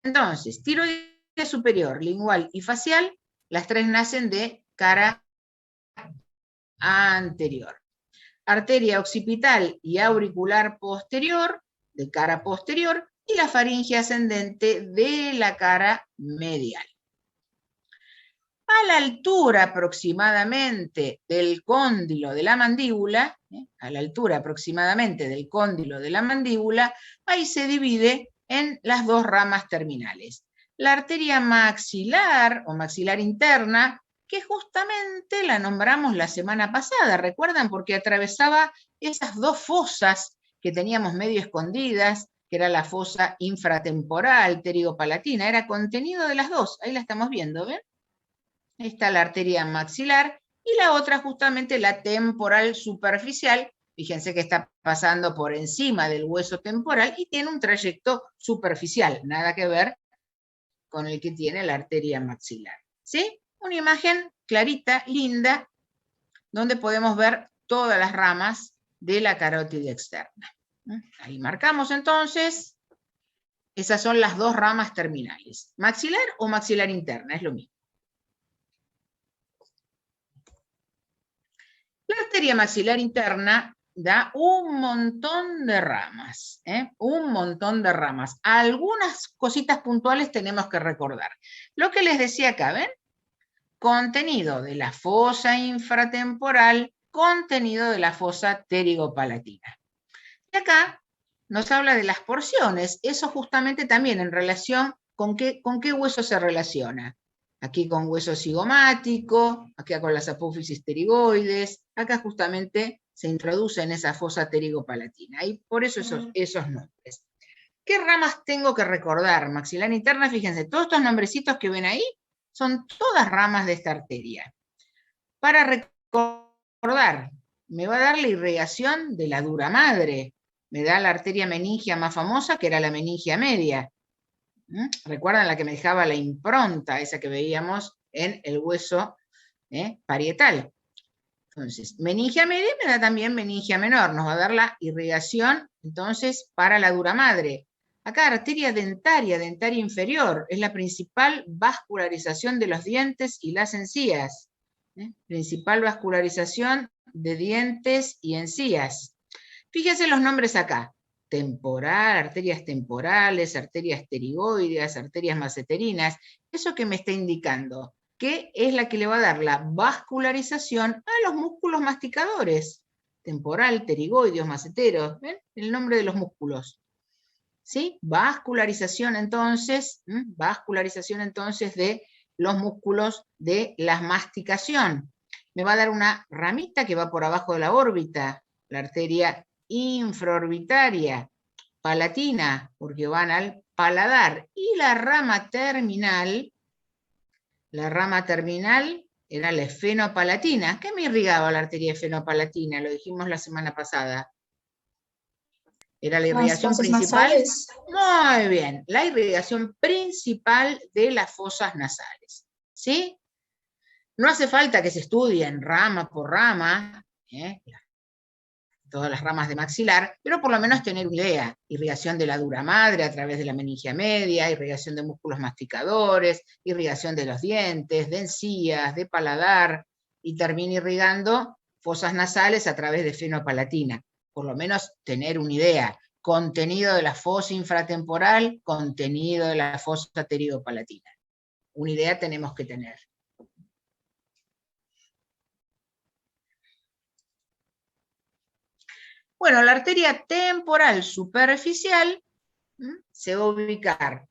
Entonces, tiroidea superior, lingual y facial, las 3 nacen de cara anterior. Arteria occipital y auricular posterior, de cara posterior, y la faringe ascendente de la cara medial. A la altura aproximadamente del cóndilo de la mandíbula, ahí se divide en las 2 ramas terminales. La arteria maxilar o maxilar interna, que justamente la nombramos la semana pasada, ¿recuerdan? Porque atravesaba esas 2 fosas que teníamos medio escondidas, que era la fosa infratemporal, pterigopalatina, era contenido de las 2, ahí la estamos viendo, ¿ven? Ahí está la arteria maxilar y la otra justamente la temporal superficial. Fíjense que está pasando por encima del hueso temporal y tiene un trayecto superficial, nada que ver con el que tiene la arteria maxilar. ¿Sí? Una imagen clarita, linda, donde podemos ver todas las ramas de la carótida externa. Ahí marcamos entonces, esas son las 2 ramas terminales. Maxilar o maxilar interna, es lo mismo. La arteria maxilar interna da un montón de ramas, un montón de ramas. Algunas cositas puntuales tenemos que recordar. Lo que les decía acá, ¿ven? Contenido de la fosa infratemporal, contenido de la fosa pterigopalatina. Y acá nos habla de las porciones, eso justamente también en relación con qué hueso se relaciona. Aquí con hueso cigomático, acá con las apófisis pterigoides, acá justamente se introduce en esa fosa pterigopalatina, y por eso esos nombres. ¿Qué ramas tengo que recordar? Maxilar interna, fíjense, todos estos nombrecitos que ven ahí son todas ramas de esta arteria. Para recordar, me va a dar la irrigación de la dura madre, me da la arteria meningia más famosa, que era la meningia media. ¿Recuerdan la que me dejaba la impronta, esa que veíamos en el hueso parietal? Entonces, meningia media me da también meningia menor, nos va a dar la irrigación, entonces, para la dura madre. Acá, arteria dentaria inferior, es la principal vascularización de los dientes y las encías. Principal vascularización de dientes y encías. Fíjense los nombres acá. Temporal, arterias temporales, arterias pterigoideas, arterias maceterinas. ¿Eso qué me está indicando? Que es la que le va a dar la vascularización a los músculos masticadores. Temporal, pterigoideos, maceteros. ¿Ven? El nombre de los músculos. ¿Sí? Vascularización entonces de los músculos de la masticación. Me va a dar una ramita que va por abajo de la órbita, la arteria infraorbitaria, palatina, porque van al paladar, y la rama terminal era la esfenopalatina. ¿Qué me irrigaba la arteria esfenopalatina? Lo dijimos la semana pasada. Era la irrigación principal. Nasales. Muy bien, la irrigación principal de las fosas nasales. ¿Sí? No hace falta que se estudien rama por rama, todas las ramas de maxilar, pero por lo menos tener una idea. Irrigación de la dura madre a través de la meningia media, irrigación de músculos masticadores, irrigación de los dientes, de encías, de paladar, y termina irrigando fosas nasales a través de fenopalatina. Por lo menos tener una idea. Contenido de la fosa infratemporal, contenido de la fosa pterigopalatina. Una idea tenemos que tener. Bueno, la arteria temporal superficial se va a ubicar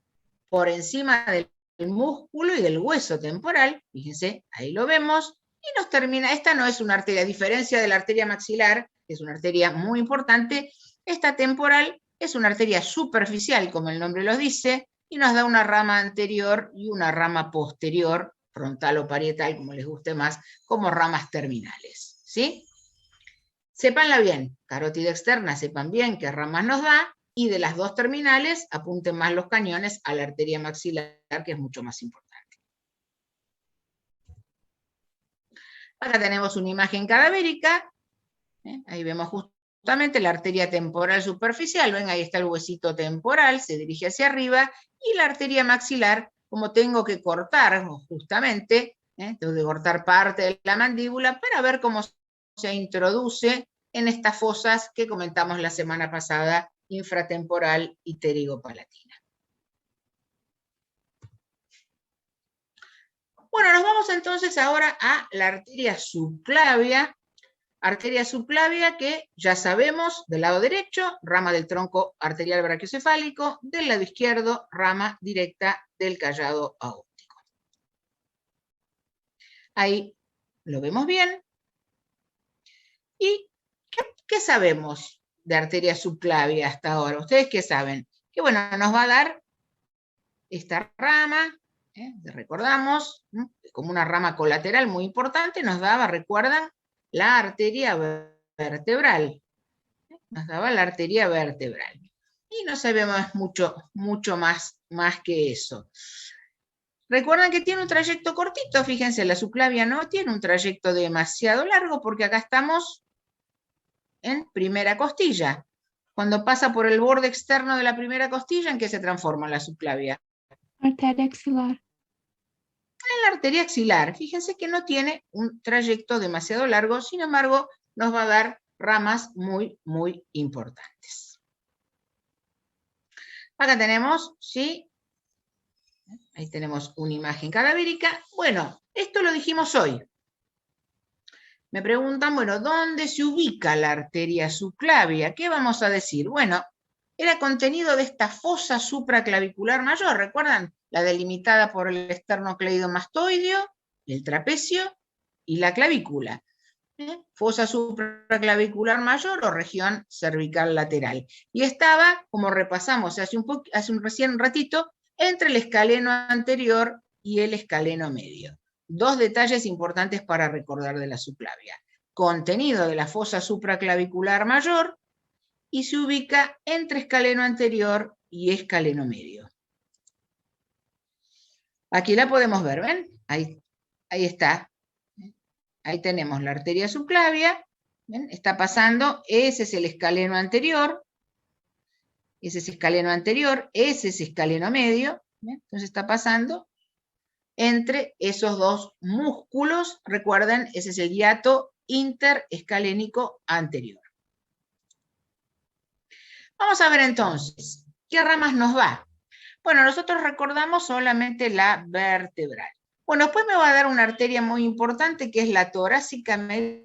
por encima del músculo y del hueso temporal, fíjense, ahí lo vemos, y nos termina, esta no es una arteria, a diferencia de la arteria maxilar, que es una arteria muy importante, esta temporal es una arteria superficial, como el nombre lo dice, y nos da una rama anterior y una rama posterior, frontal o parietal, como les guste más, como ramas terminales, ¿sí? Sépanla bien, carótida externa, sepan bien qué ramas nos da, y de las dos terminales apunten más los cañones a la arteria maxilar, que es mucho más importante. Acá tenemos una imagen cadavérica, ahí vemos justamente la arteria temporal superficial, ven, ahí está el huesito temporal, se dirige hacia arriba, y la arteria maxilar, como tengo que cortar justamente, tengo que cortar parte de la mandíbula para ver cómo se introduce en estas fosas que comentamos la semana pasada, infratemporal y pterigopalatina. Bueno, nos vamos entonces ahora a la arteria subclavia. Arteria subclavia que ya sabemos, del lado derecho, rama del tronco arterial brachiocefálico, del lado izquierdo, rama directa del callado aórtico. Ahí lo vemos bien. ¿Y qué sabemos de arteria subclavia hasta ahora? ¿Ustedes qué saben? Que bueno, nos va a dar esta rama, recordamos, como una rama colateral muy importante, nos daba, recuerdan, la arteria vertebral. Nos daba la arteria vertebral. Y no sabemos mucho más que eso. Recuerdan que tiene un trayecto cortito, fíjense, la subclavia no tiene un trayecto demasiado largo, porque acá estamos en primera costilla. Cuando pasa por el borde externo de la primera costilla, ¿en qué se transforma la subclavia? Arteria axilar. En la arteria axilar. Fíjense que no tiene un trayecto demasiado largo, sin embargo, nos va a dar ramas muy importantes. Acá tenemos, ¿sí? Ahí tenemos una imagen cadavérica. Bueno, esto lo dijimos hoy. Me preguntan, bueno, ¿dónde se ubica la arteria subclavia? ¿Qué vamos a decir? Bueno, era contenido de esta fosa supraclavicular mayor, ¿recuerdan? La delimitada por el esternocleidomastoideo, el trapecio y la clavícula. Fosa supraclavicular mayor o región cervical lateral. Y estaba, como repasamos hace un ratito, entre el escaleno anterior y el escaleno medio. Dos detalles importantes para recordar de la subclavia. Contenido de la fosa supraclavicular mayor y se ubica entre escaleno anterior y escaleno medio. Aquí la podemos ver, ¿ven? Ahí está. Ahí tenemos la arteria subclavia. ¿Ven? Está pasando, ese es el escaleno anterior. Ese es escaleno anterior, ese es escaleno medio. ¿Ven? Entonces está pasando entre esos dos músculos. Recuerden, ese es el hiato interescalénico anterior. Vamos a ver entonces, ¿qué ramas nos va? Bueno, nosotros recordamos solamente la vertebral. Bueno, después me va a dar una arteria muy importante que es la torácica medial,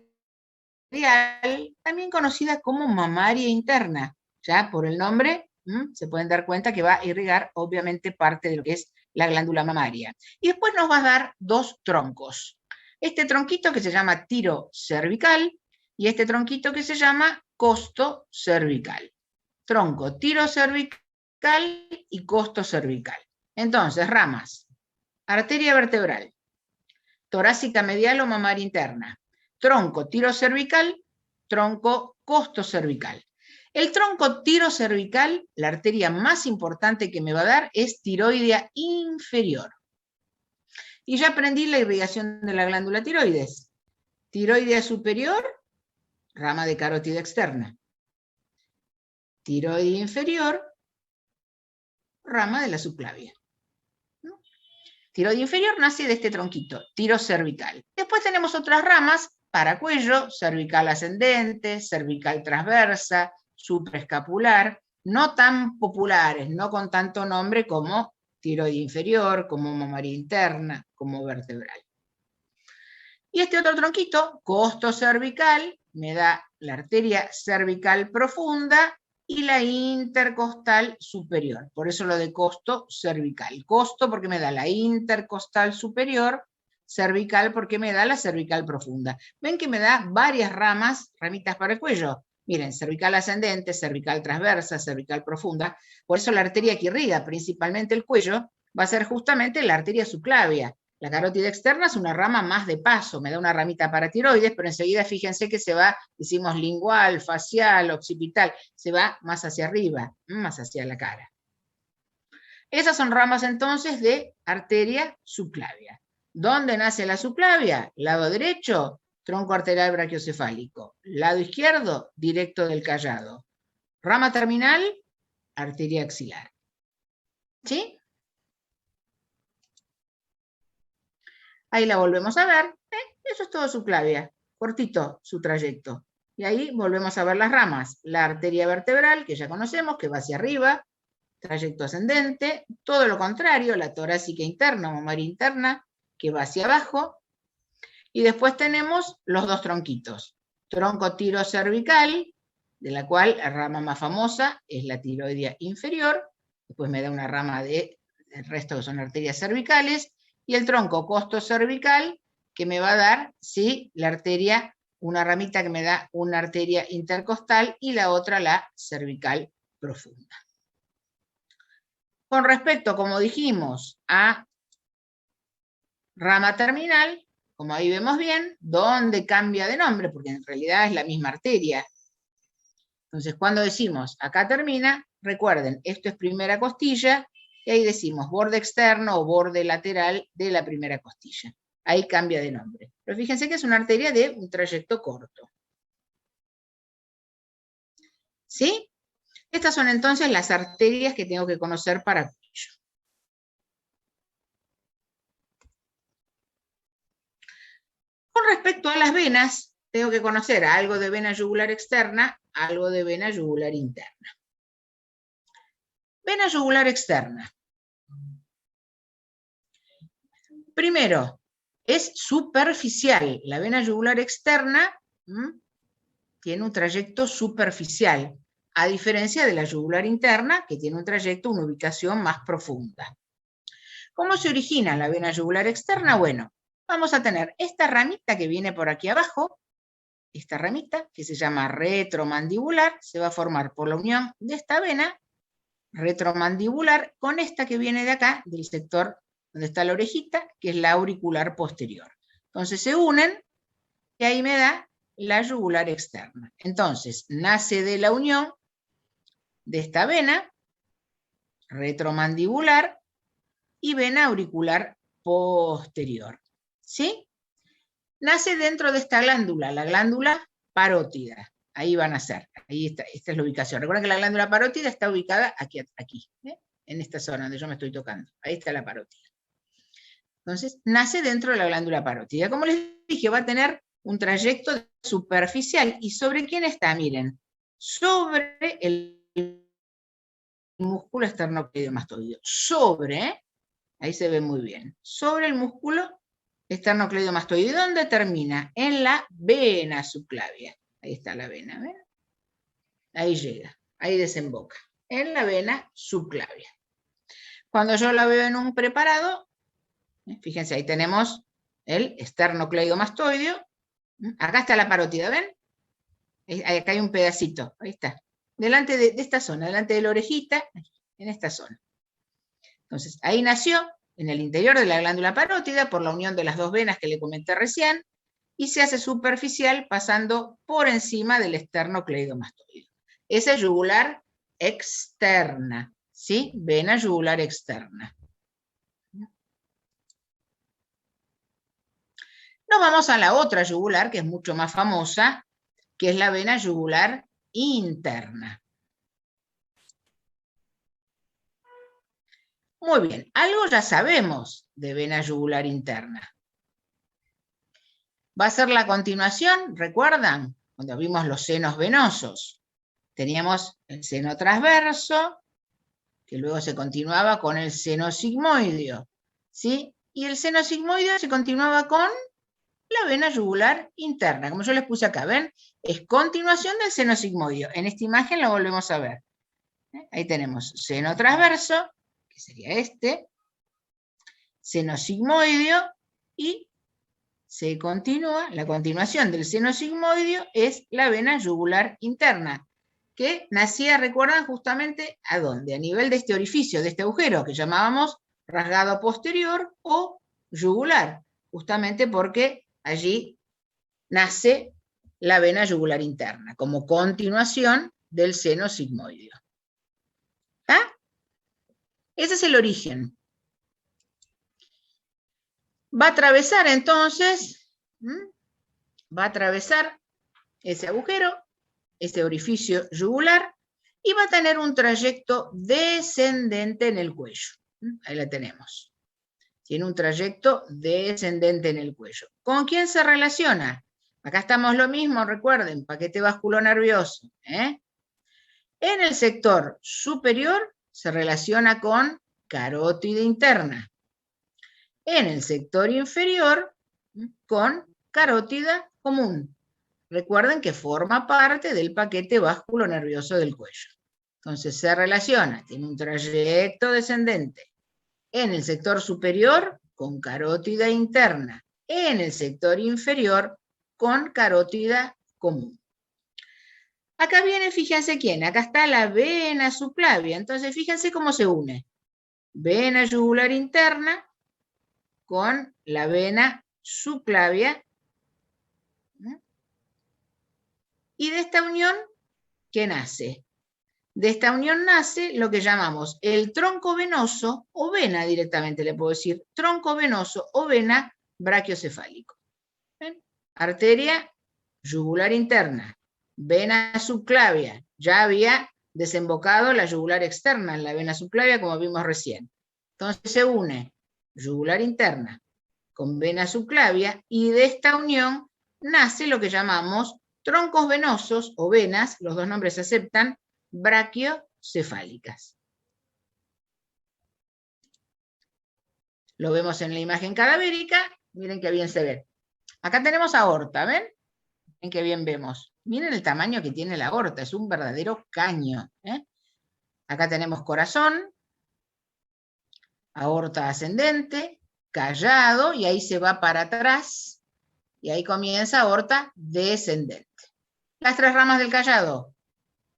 también conocida como mamaria interna. Ya por el nombre se pueden dar cuenta que va a irrigar obviamente parte de lo que es la glándula mamaria. Y después nos va a dar dos troncos. Este tronquito que se llama tiro cervical y este tronquito que se llama costo cervical. Tronco, tiro cervical y costo cervical. Entonces, ramas. Arteria vertebral, torácica medial o mamaria interna, tronco tiro cervical, tronco costo cervical. El tronco tiro cervical, la arteria más importante que me va a dar es tiroidea inferior. Y ya aprendí la irrigación de la glándula tiroides. Tiroidea superior rama de carótida externa. Tiroide inferior, rama de la subclavia. ¿No? Tiroide inferior nace de este tronquito, tiro cervical. Después tenemos otras ramas para cuello, cervical ascendente, cervical transversa, supraescapular, no tan populares, no con tanto nombre como tiroide inferior, como mamaria interna, como vertebral. Y este otro tronquito, costo cervical, me da la arteria cervical profunda y la intercostal superior. Por eso lo de costo cervical. Costo porque me da la intercostal superior, cervical porque me da la cervical profunda. Ven que me da varias ramitas para el cuello. Miren, cervical ascendente, cervical transversa, cervical profunda. Por eso la arteria que irriga principalmente el cuello va a ser justamente la arteria subclavia. La carótida externa es una rama más de paso, me da una ramita para tiroides, pero enseguida fíjense que se va, decimos lingual, facial, occipital, se va más hacia arriba, más hacia la cara. Esas son ramas entonces de arteria subclavia. ¿Dónde nace la subclavia? Lado derecho, tronco arterial brachiocefálico. Lado izquierdo, directo del callado. Rama terminal, arteria axilar. ¿Sí? Ahí la volvemos a ver. Eso es todo subclavia. Cortito su trayecto. Y ahí volvemos a ver las ramas. La arteria vertebral, que ya conocemos, que va hacia arriba. Trayecto ascendente. Todo lo contrario, la torácica interna, mamaria interna, que va hacia abajo. Y después tenemos los dos tronquitos. Tronco tiro cervical, de la cual la rama más famosa es la tiroidea inferior. Después me da una rama del resto que son arterias cervicales. Y el tronco costo cervical, que me va a dar, sí, la arteria, una ramita que me da una arteria intercostal y la otra la cervical profunda. Con respecto, como dijimos, a rama terminal, como ahí vemos bien, ¿dónde cambia de nombre? Porque en realidad es la misma arteria. Entonces, cuando decimos acá termina, recuerden, esto es primera costilla, y ahí decimos borde externo o borde lateral de la primera costilla. Ahí cambia de nombre. Pero fíjense que es una arteria de un trayecto corto. ¿Sí? Estas son entonces las arterias que tengo que conocer para cuello. Con respecto a las venas, tengo que conocer algo de vena yugular externa, algo de vena yugular interna. Vena yugular externa. Primero, es superficial. La vena yugular externa tiene un trayecto superficial, a diferencia de la yugular interna, que tiene un trayecto, una ubicación más profunda. ¿Cómo se origina la vena yugular externa? Bueno, vamos a tener esta ramita que viene por aquí abajo, esta ramita, que se llama retromandibular, se va a formar por la unión de esta vena retromandibular con esta que viene de acá, del sector donde está la orejita, que es la auricular posterior. Entonces se unen y ahí me da la yugular externa. Entonces nace de la unión de esta vena retromandibular y vena auricular posterior. ¿Sí? Nace dentro de esta glándula, la glándula parótida. Ahí van a ser. Ahí está, esta es la ubicación. Recuerden que la glándula parótida está ubicada aquí, en esta zona donde yo me estoy tocando. Ahí está la parótida. Entonces, nace dentro de la glándula parótida. Como les dije, va a tener un trayecto superficial. ¿Y sobre quién está? Miren, sobre el músculo esternocleidomastoideo. Sobre, ahí se ve muy bien, sobre el músculo esternocleidomastoideo. ¿Dónde termina? En la vena subclavia. Ahí está la vena, ¿ven? Ahí llega, ahí desemboca, en la vena subclavia. Cuando yo la veo en un preparado, fíjense, ahí tenemos el esternocleidomastoideo. Acá está la parótida, ¿ven? Acá hay un pedacito, ahí está. Delante de esta zona, delante de la orejita, en esta zona. Entonces, ahí nació, en el interior de la glándula parótida, por la unión de las dos venas que le comenté recién, y se hace superficial pasando por encima del esternocleidomastoideo. Esa es yugular externa, ¿sí? Vena yugular externa. Nos vamos a la otra yugular, que es mucho más famosa, que es la vena yugular interna. Muy bien, algo ya sabemos de vena yugular interna. Va a ser la continuación, ¿recuerdan? Cuando vimos los senos venosos. Teníamos el seno transverso, que luego se continuaba con el seno sigmoideo, ¿sí? Y el seno sigmoideo se continuaba con la vena yugular interna, como yo les puse acá, ¿ven? Es continuación del seno sigmoideo. En esta imagen lo volvemos a ver. Ahí tenemos seno transverso, que sería este, seno sigmoideo, y se continúa, la continuación del seno sigmoideo es la vena yugular interna, que nacía, recuerdan, justamente ¿a dónde? A nivel de este orificio, de este agujero, que llamábamos rasgado posterior o yugular, justamente porque allí nace la vena yugular interna, como continuación del seno sigmoideo. ¿Ah? Ese es el origen. Va a atravesar entonces, va a atravesar ese agujero, ese orificio yugular, y va a tener un trayecto descendente en el cuello. Ahí la tenemos. Tiene un trayecto descendente en el cuello. ¿Con quién se relaciona? Acá estamos lo mismo, recuerden, paquete vasculonervioso. En el sector superior se relaciona con carótida interna. En el sector inferior con carótida común. Recuerden que forma parte del paquete vasculonervioso del cuello. Entonces se relaciona, tiene un trayecto descendente. En el sector superior con carótida interna. En el sector inferior con carótida común. Acá viene, fíjense quién, acá está la vena subclavia. Entonces fíjense cómo se une. Vena yugular interna con la vena subclavia. Y de esta unión, ¿qué nace? De esta unión nace lo que llamamos el tronco venoso, o vena directamente le puedo decir, tronco venoso o vena brachiocefálico. ¿Ven? Arteria yugular interna, vena subclavia, ya había desembocado la yugular externa en la vena subclavia como vimos recién. Entonces se une yugular interna con vena subclavia y de esta unión nace lo que llamamos troncos venosos o venas, los dos nombres se aceptan, brachiocefálicas. Lo vemos en la imagen cadavérica, miren qué bien se ve. Acá tenemos aorta, ¿ven? Miren qué bien vemos. Miren el tamaño que tiene la aorta, es un verdadero caño. Acá tenemos corazón, aorta ascendente, callado, y ahí se va para atrás, y ahí comienza aorta descendente. Las tres ramas del callado: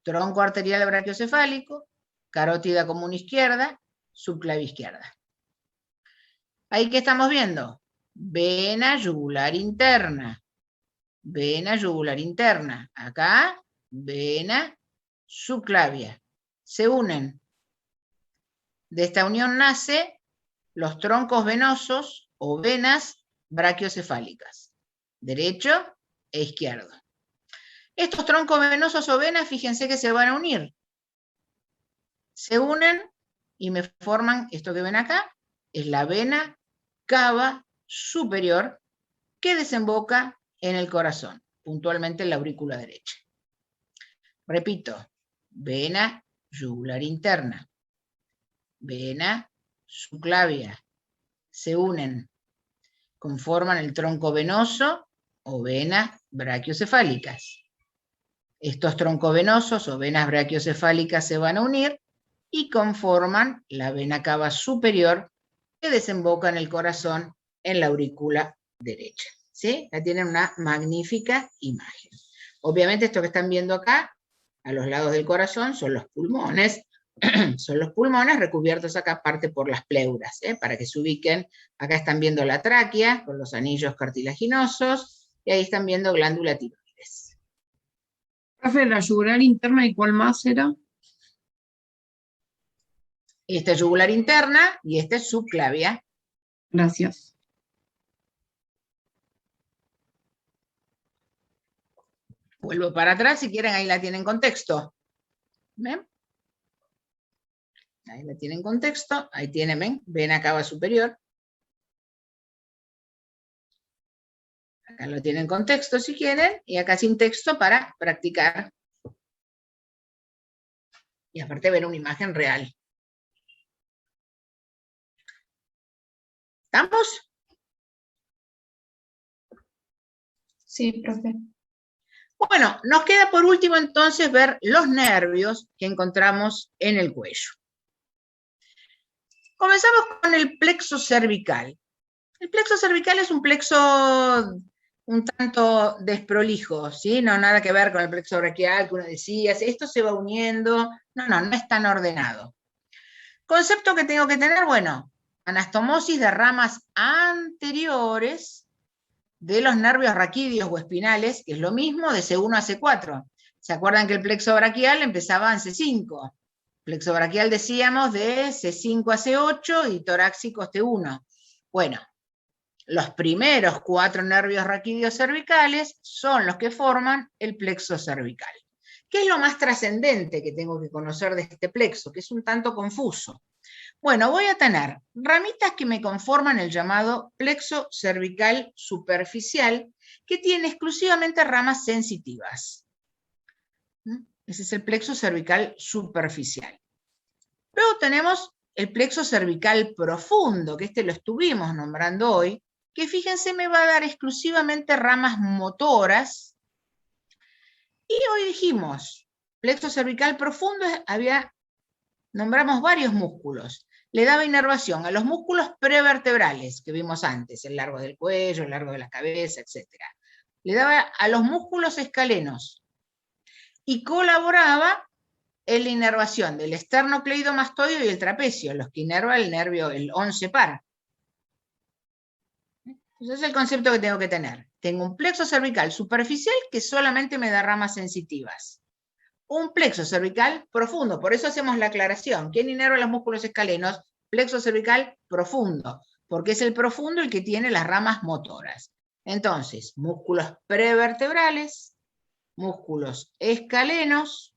tronco arterial brachiocefálico, carótida común izquierda, subclavia izquierda. Ahí que estamos viendo, vena yugular interna, vena yugular interna. Acá, vena subclavia. Se unen. De esta unión nace los troncos venosos o venas brachiocefálicas, derecho e izquierdo. Estos troncos venosos o venas, fíjense que se van a unir. Se unen y me forman, esto que ven acá, es la vena cava superior que desemboca en el corazón, puntualmente en la aurícula derecha. Repito, vena yugular interna, vena subclavia, se unen, conforman el tronco venoso o venas brachiocefálicas. Estos troncos venosos o venas brachiocefálicas se van a unir y conforman la vena cava superior que desemboca en el corazón en la aurícula derecha. ¿Sí? Ya tienen una magnífica imagen. Obviamente esto que están viendo acá, a los lados del corazón, son los pulmones. Son los pulmones recubiertos acá aparte por las pleuras, para que se ubiquen. Acá están viendo la tráquea con los anillos cartilaginosos y ahí están viendo glándula tiroides. Profe, la yugular interna, ¿y cuál más era? Esta es yugular interna y esta es subclavia. Gracias. Vuelvo para atrás, si quieren, ahí la tienen en contexto. ¿Ven? Ahí la tienen en contexto, ahí tienen, ven acá va superior. Acá lo tienen en contexto si quieren, y acá sin texto para practicar. Y aparte ver una imagen real. ¿Estamos? Sí, profe. Bueno, nos queda por último entonces ver los nervios que encontramos en el cuello. Comenzamos con el plexo cervical. El plexo cervical es un plexo un tanto desprolijo, ¿sí? No, nada que ver con el plexo braquial que uno decía, esto se va uniendo, no es tan ordenado. Concepto que tengo que tener, bueno, anastomosis de ramas anteriores de los nervios raquídeos o espinales, que es lo mismo de C1 a C4. ¿Se acuerdan que el plexo braquial empezaba en C5? Plexo braquial decíamos de C5 a C8 y torácico a C1. Bueno, los primeros 4 nervios raquídeos cervicales son los que forman el plexo cervical. ¿Qué es lo más trascendente que tengo que conocer de este plexo? Que es un tanto confuso. Bueno, voy a tener ramitas que me conforman el llamado plexo cervical superficial, que tiene exclusivamente ramas sensitivas. Ese es el plexo cervical superficial. Luego tenemos el plexo cervical profundo, que este lo estuvimos nombrando hoy, que fíjense me va a dar exclusivamente ramas motoras. Y hoy dijimos, plexo cervical profundo, nombramos varios músculos. Le daba inervación a los músculos prevertebrales que vimos antes, el largo del cuello, el largo de la cabeza, etc. Le daba a los músculos escalenos y colaboraba en la inervación del esternocleidomastoideo y el trapecio, los que inerva el nervio, el 11 par. Ese es el concepto que tengo que tener. Tengo un plexo cervical superficial que solamente me da ramas sensitivas. Un plexo cervical profundo, por eso hacemos la aclaración. ¿Quién inerva los músculos escalenos? Plexo cervical profundo, porque es el profundo el que tiene las ramas motoras. Entonces, músculos prevertebrales, músculos escalenos,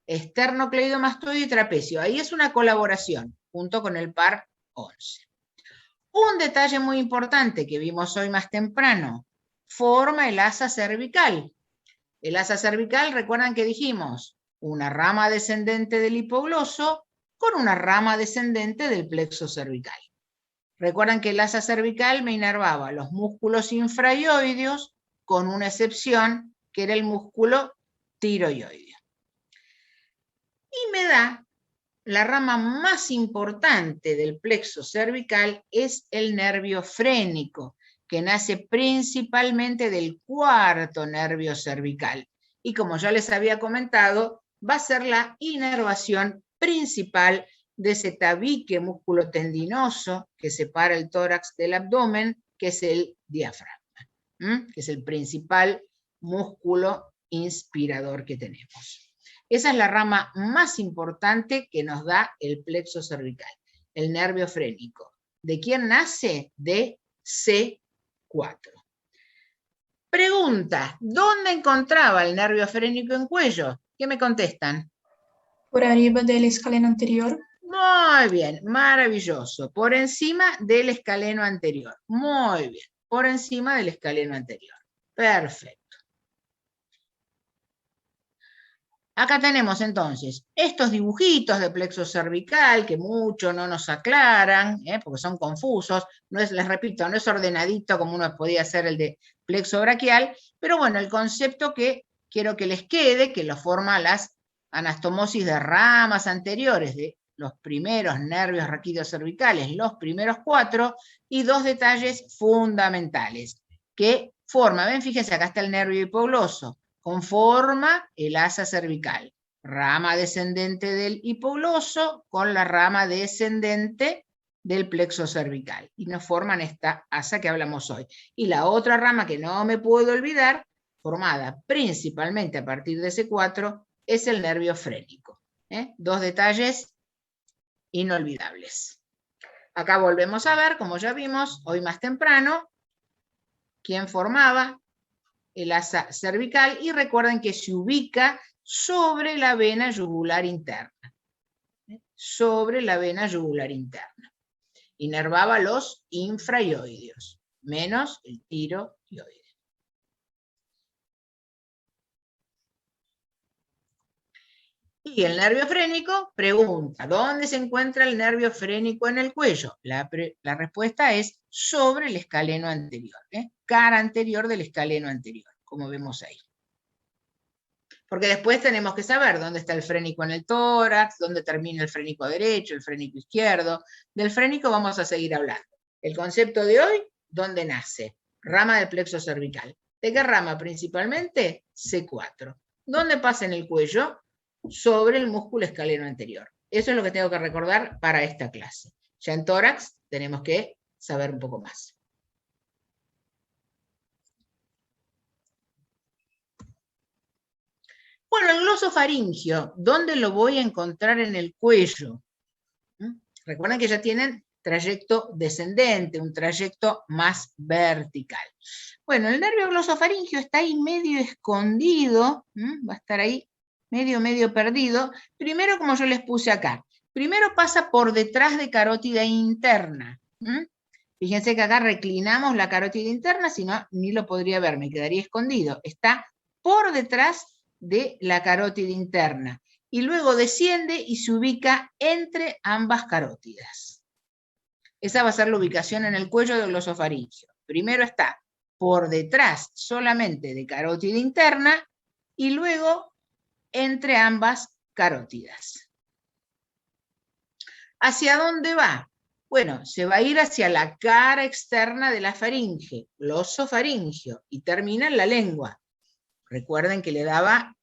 esternocleidomastoideo y trapecio. Ahí es una colaboración, junto con el par 11. Un detalle muy importante que vimos hoy más temprano, forma el asa cervical. El asa cervical, recuerdan que dijimos, una rama descendente del hipogloso con una rama descendente del plexo cervical. Recuerdan que el asa cervical me inervaba los músculos infraioideos, con una excepción, que era el músculo tiroideo. Y me da la rama más importante del plexo cervical es el nervio frénico, que nace principalmente del cuarto nervio cervical. Y como ya les había comentado, va a ser la inervación principal de ese tabique musculotendinoso que separa el tórax del abdomen, que es el diafragma, que es el principal músculo inspirador que tenemos. Esa es la rama más importante que nos da el plexo cervical, el nervio frénico. ¿De quién nace? De C4. Pregunta, ¿dónde encontraba el nervio frénico en cuello? ¿Qué me contestan? Por arriba del escaleno anterior. Muy bien, maravilloso. Por encima del escaleno anterior. Muy bien, por encima del escaleno anterior. Perfecto. Acá tenemos entonces estos dibujitos de plexo cervical que mucho no nos aclaran, porque son confusos. No es, les repito, no es ordenadito como uno podía hacer el de plexo braquial, pero bueno, el concepto que quiero que les quede, que lo forma las anastomosis de ramas anteriores de los primeros nervios raquídeos cervicales, los primeros 4, y 2 detalles fundamentales que forman. Ven, fíjense, acá está el nervio hipogloso. Conforma el asa cervical, rama descendente del hipogloso con la rama descendente del plexo cervical, y nos forman esta asa que hablamos hoy. Y la otra rama que no me puedo olvidar, formada principalmente a partir de C4, es el nervio frénico. 2 detalles inolvidables. Acá volvemos a ver, como ya vimos hoy más temprano, quién formaba el asa cervical, y recuerden que se ubica sobre la vena yugular interna. Sobre la vena yugular interna. Inervaba los infraioideos, menos el tiroideo. Y el nervio frénico pregunta, ¿dónde se encuentra el nervio frénico en el cuello? La respuesta es sobre el escaleno anterior, cara anterior del escaleno anterior, como vemos ahí. Porque después tenemos que saber dónde está el frénico en el tórax, dónde termina el frénico derecho, el frénico izquierdo. Del frénico vamos a seguir hablando. El concepto de hoy, ¿dónde nace? Rama del plexo cervical. ¿De qué rama principalmente? C4. ¿Dónde pasa en el cuello? Sobre el músculo escaleno anterior. Eso es lo que tengo que recordar para esta clase. Ya en tórax tenemos que saber un poco más. Bueno, el glosofaringio, ¿dónde lo voy a encontrar en el cuello? Recuerden que ya tienen trayecto descendente, un trayecto más vertical. Bueno, el nervio glosofaringio está ahí medio escondido, va a estar ahí medio perdido. Primero, como yo les puse acá, primero pasa por detrás de carótida interna. Fíjense que acá reclinamos la carótida interna, si no, ni lo podría ver, me quedaría escondido. Está por detrás de la carótida interna. Y luego desciende y se ubica entre ambas carótidas. Esa va a ser la ubicación en el cuello del glosofaringio. Primero está por detrás solamente de carótida interna y luego entre ambas carótidas. ¿Hacia dónde va? Bueno, se va a ir hacia la cara externa de la faringe, glosofaringio, y termina en la lengua. Recuerden que le daba,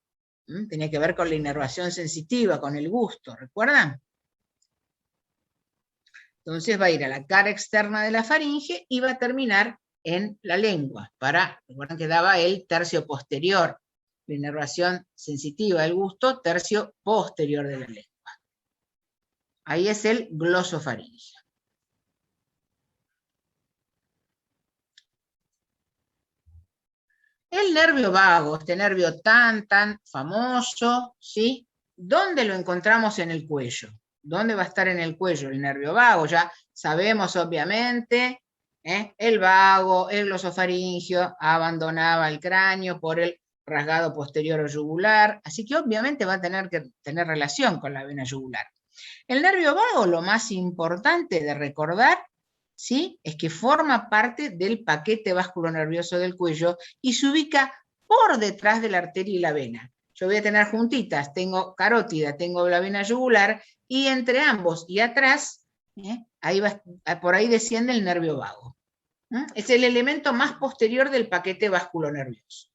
tenía que ver con la inervación sensitiva, con el gusto, ¿recuerdan? Entonces va a ir a la cara externa de la faringe y va a terminar en la lengua. Recuerden que daba el tercio posterior, la inervación sensitiva del gusto, tercio posterior de la lengua. Ahí es el glosofaringio. El nervio vago, este nervio tan famoso, ¿sí? ¿Dónde lo encontramos en el cuello? ¿Dónde va a estar en el cuello el nervio vago? Ya sabemos, obviamente, el vago, el glosofaringio, abandonaba el cráneo por el rasgado posterior o yugular, así que obviamente va a tener que tener relación con la vena yugular. El nervio vago, lo más importante de recordar, ¿sí?, es que forma parte del paquete vasculonervioso del cuello y se ubica por detrás de la arteria y la vena. Yo voy a tener juntitas, tengo carótida, tengo la vena yugular, y entre ambos y atrás, por ahí desciende el nervio vago. Es el elemento más posterior del paquete vasculonervioso.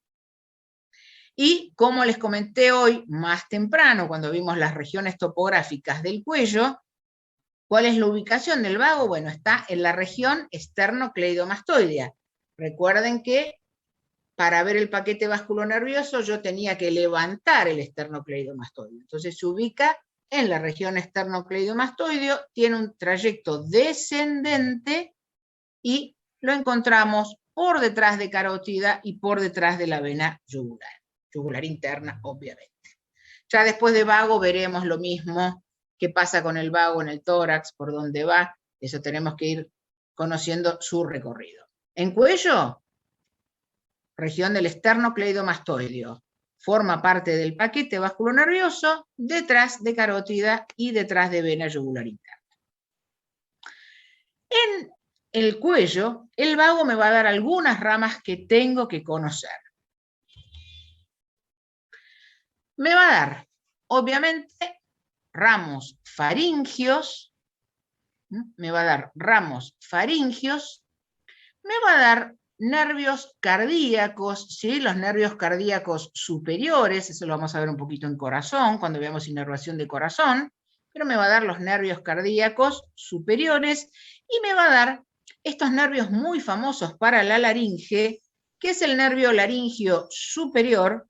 Y como les comenté hoy, más temprano, cuando vimos las regiones topográficas del cuello, ¿cuál es la ubicación del vago? Bueno, está en la región esternocleidomastoidea. Recuerden que para ver el paquete vasculonervioso yo tenía que levantar el esternocleidomastoideo. Entonces se ubica en la región esternocleidomastoideo, tiene un trayecto descendente y lo encontramos por detrás de carótida y por detrás de la vena yugular interna, obviamente. Ya después de vago veremos lo mismo, qué pasa con el vago en el tórax, por dónde va, eso tenemos que ir conociendo su recorrido. En cuello, región del esternocleidomastoideo, forma parte del paquete vasculonervioso, detrás de carótida y detrás de vena yugular interna. En el cuello, el vago me va a dar algunas ramas que tengo que conocer. Me va a dar, obviamente, ramos faringios, me va a dar nervios cardíacos, ¿sí? Los nervios cardíacos superiores, eso lo vamos a ver un poquito en corazón, cuando veamos inervación de corazón, pero me va a dar los nervios cardíacos superiores, y me va a dar estos nervios muy famosos para la laringe, que es el nervio laringio superior,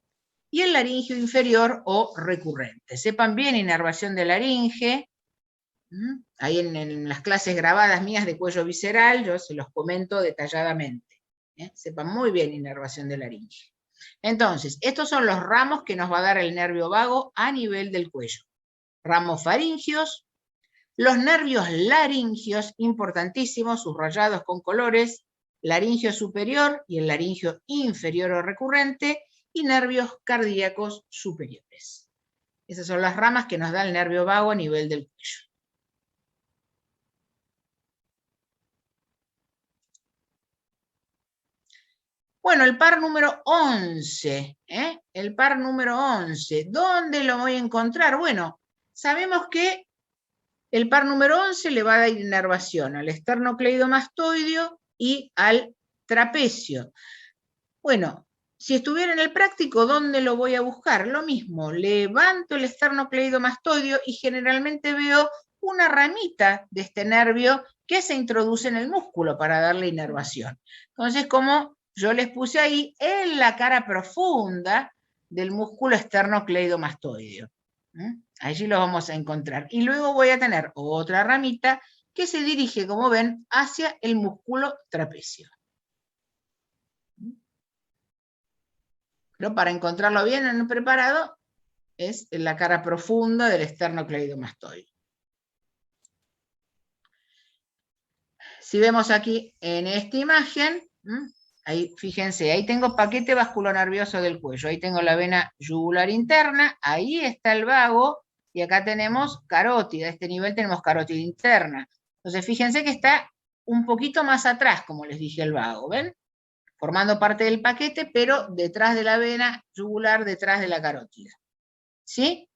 y el laringio inferior o recurrente. Sepan bien, inervación de laringe, ahí en las clases grabadas mías de cuello visceral, yo se los comento detalladamente. Sepan muy bien inervación de laringe. Entonces, estos son los ramos que nos va a dar el nervio vago a nivel del cuello. Ramos faringios, los nervios laringios, importantísimos, subrayados con colores, laringio superior y el laringio inferior o recurrente, y nervios cardíacos superiores. Esas son las ramas que nos da el nervio vago a nivel del cuello. Bueno, el par número 11, el par número 11, ¿dónde lo voy a encontrar? Bueno, sabemos que el par número 11 le va a dar inervación al esternocleidomastoideo y al trapecio. Bueno, si estuviera en el práctico, ¿dónde lo voy a buscar? Lo mismo, levanto el esternocleidomastoideo y generalmente veo una ramita de este nervio que se introduce en el músculo para darle inervación. Entonces, como yo les puse ahí, en la cara profunda del músculo esternocleidomastoideo. Allí lo vamos a encontrar. Y luego voy a tener otra ramita que se dirige, como ven, hacia el músculo trapecio. Pero para encontrarlo bien en el preparado, es en la cara profunda del esternocleidomastoideo. Si vemos aquí en esta imagen, ahí, fíjense, ahí tengo paquete vasculonervioso del cuello, ahí tengo la vena yugular interna, ahí está el vago, y acá tenemos carótida, a este nivel tenemos carótida interna. Entonces fíjense que está un poquito más atrás, como les dije, el vago, ¿ven? Formando parte del paquete, pero detrás de la vena yugular, detrás de la carótida. ¿Sí?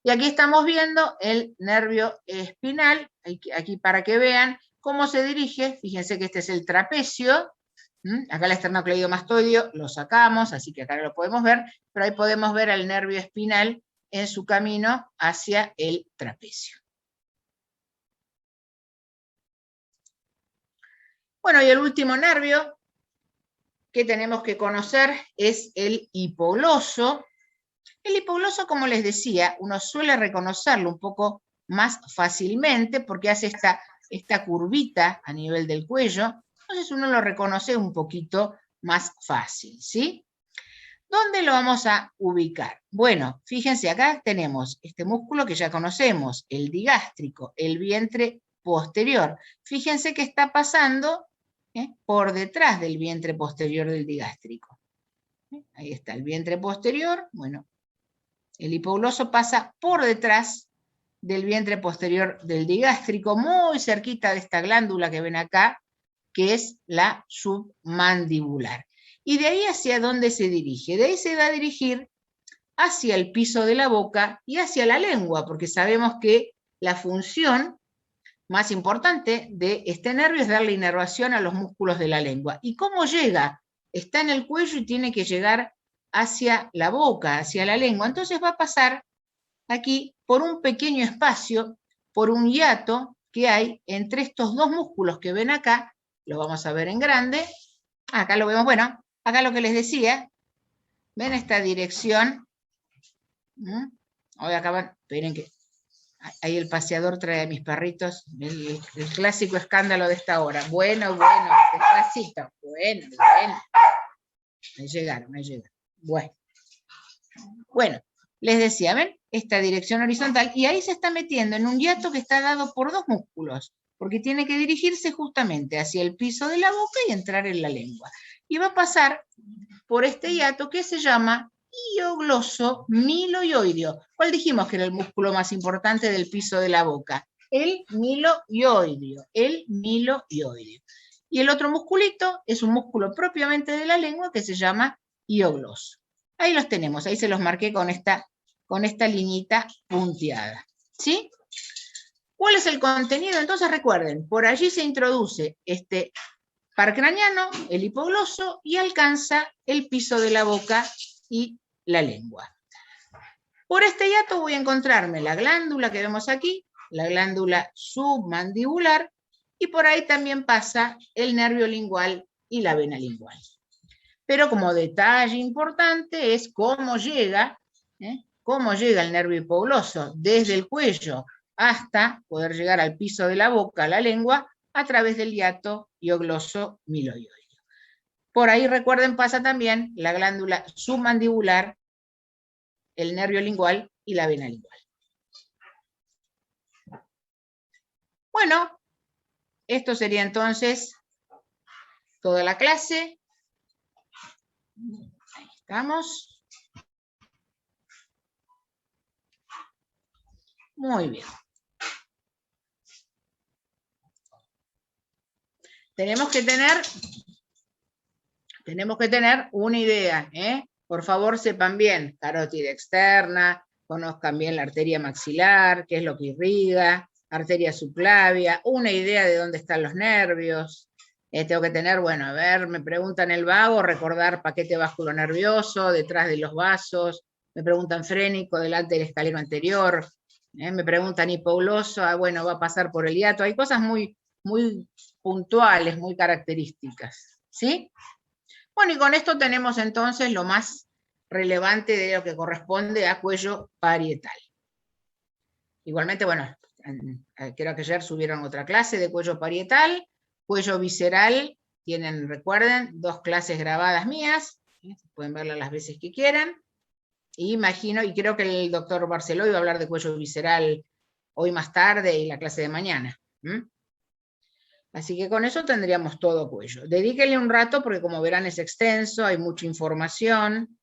Y aquí estamos viendo el nervio espinal, aquí para que vean cómo se dirige. Fíjense que este es el trapecio, acá el esternocleidomastoideo lo sacamos, así que acá no lo podemos ver, pero ahí podemos ver al nervio espinal en su camino hacia el trapecio. Bueno, y el último nervio que tenemos que conocer es el hipogloso. El hipogloso, como les decía, uno suele reconocerlo un poco más fácilmente porque hace esta curvita a nivel del cuello, entonces uno lo reconoce un poquito más fácil, ¿sí? ¿Dónde lo vamos a ubicar? Bueno, fíjense, acá tenemos este músculo que ya conocemos, el digástrico, el vientre posterior. Fíjense que está pasando por detrás del vientre posterior del digástrico. Ahí está el vientre posterior, bueno, el hipogloso pasa por detrás del vientre posterior del digástrico, muy cerquita de esta glándula que ven acá, que es la submandibular. ¿Y de ahí hacia dónde se dirige? De ahí se va a dirigir hacia el piso de la boca y hacia la lengua, porque sabemos que la función más importante de este nervio es darle inervación a los músculos de la lengua. ¿Y cómo llega? Está en el cuello y tiene que llegar hacia la boca, hacia la lengua. Entonces va a pasar aquí por un pequeño espacio, por un hiato que hay entre estos dos músculos que ven acá. Lo vamos a ver en grande. Acá lo vemos, bueno, acá lo que les decía. ¿Ven esta dirección? Hoy acaban, esperen que ahí el paseador trae a mis perritos, el clásico escándalo de esta hora. Bueno, despacito. Bueno. Me llegaron. Bueno, les decía, ¿ven? Esta dirección horizontal, y ahí se está metiendo en un hiato que está dado por dos músculos, porque tiene que dirigirse justamente hacia el piso de la boca y entrar en la lengua. Y va a pasar por este hiato que se llama hiogloso miloioideo. ¿Cuál dijimos que era el músculo más importante del piso de la boca? El miloioideo. Y el otro musculito es un músculo propiamente de la lengua que se llama hiogloso. Ahí los tenemos, ahí se los marqué con esta liñita punteada. ¿Sí? ¿Cuál es el contenido? Entonces recuerden, por allí se introduce este par craneano, el hipogloso, y alcanza el piso de la boca y la lengua. Por este hiato voy a encontrarme la glándula que vemos aquí, la glándula submandibular, y por ahí también pasa el nervio lingual y la vena lingual. Pero como detalle importante es cómo llega el nervio hipogloso desde el cuello hasta poder llegar al piso de la boca, la lengua, a través del hiato hiogloso miloioideo. Por ahí, recuerden, pasa también la glándula submandibular, el nervio lingual y la vena lingual. Bueno, esto sería entonces toda la clase. Ahí estamos. Muy bien. Tenemos que tener una idea, ¿eh? Por favor, sepan bien, carótida externa, conozcan bien la arteria maxilar, qué es lo que irriga, arteria subclavia, una idea de dónde están los nervios. Tengo que tener, bueno, a ver, me preguntan el vago, recordar paquete vasculonervioso, detrás de los vasos, me preguntan frénico, delante del escalero anterior, me preguntan hipogloso, bueno, va a pasar por el hiato, hay cosas muy puntuales, muy características, ¿sí? Bueno, y con esto tenemos entonces lo más relevante de lo que corresponde a cuello parietal. Igualmente, bueno, creo que ayer subieron otra clase de cuello parietal, cuello visceral, tienen, recuerden, 2 clases grabadas mías, pueden verlas las veces que quieran, y imagino, y creo que el doctor Barceló iba a hablar de cuello visceral hoy más tarde y la clase de mañana. Así que con eso tendríamos todo cuello. Dedíquenle un rato porque como verán es extenso, hay mucha información.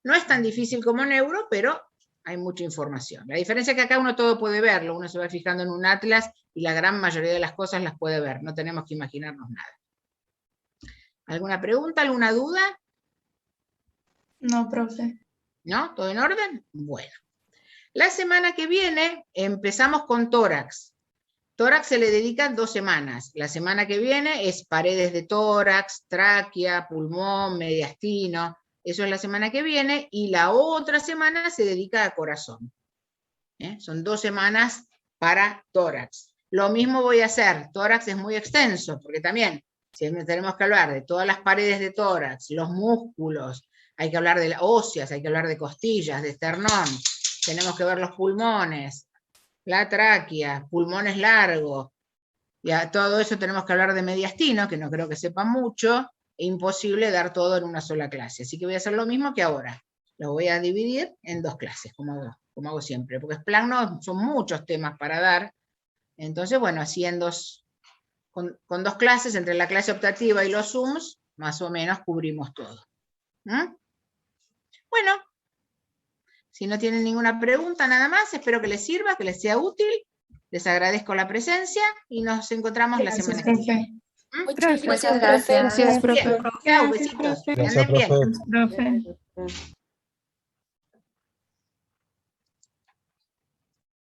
No es tan difícil como neuro, pero hay mucha información. La diferencia es que acá uno todo puede verlo, uno se va fijando en un atlas y la gran mayoría de las cosas las puede ver, no tenemos que imaginarnos nada. ¿Alguna pregunta, alguna duda? No, profe. ¿No? ¿Todo en orden? Bueno. La semana que viene empezamos con tórax. Tórax se le dedican 2 semanas. La semana que viene es paredes de tórax, tráquea, pulmón, mediastino. Eso es la semana que viene. Y la otra semana se dedica a corazón. Son 2 semanas para tórax. Lo mismo voy a hacer. Tórax es muy extenso, porque también tenemos que hablar de todas las paredes de tórax, los músculos, hay que hablar de las óseas, hay que hablar de costillas, de esternón. Tenemos que ver los pulmones, la tráquea, pulmones largos, y a todo eso tenemos que hablar de mediastino, que no creo que sepan mucho, e imposible dar todo en una sola clase. Así que voy a hacer lo mismo que ahora, lo voy a dividir en 2 clases, como hago siempre, porque es plan, no, son muchos temas para dar, entonces bueno, así con 2 clases, entre la clase optativa y los Zooms, más o menos cubrimos todo. Bueno, si no tienen ninguna pregunta, nada más, espero que les sirva, que les sea útil. Les agradezco la presencia y nos encontramos la semana que viene. Muchas gracias, profe. Gracias, profe. Chao, besitos. Que anden bien. Profe.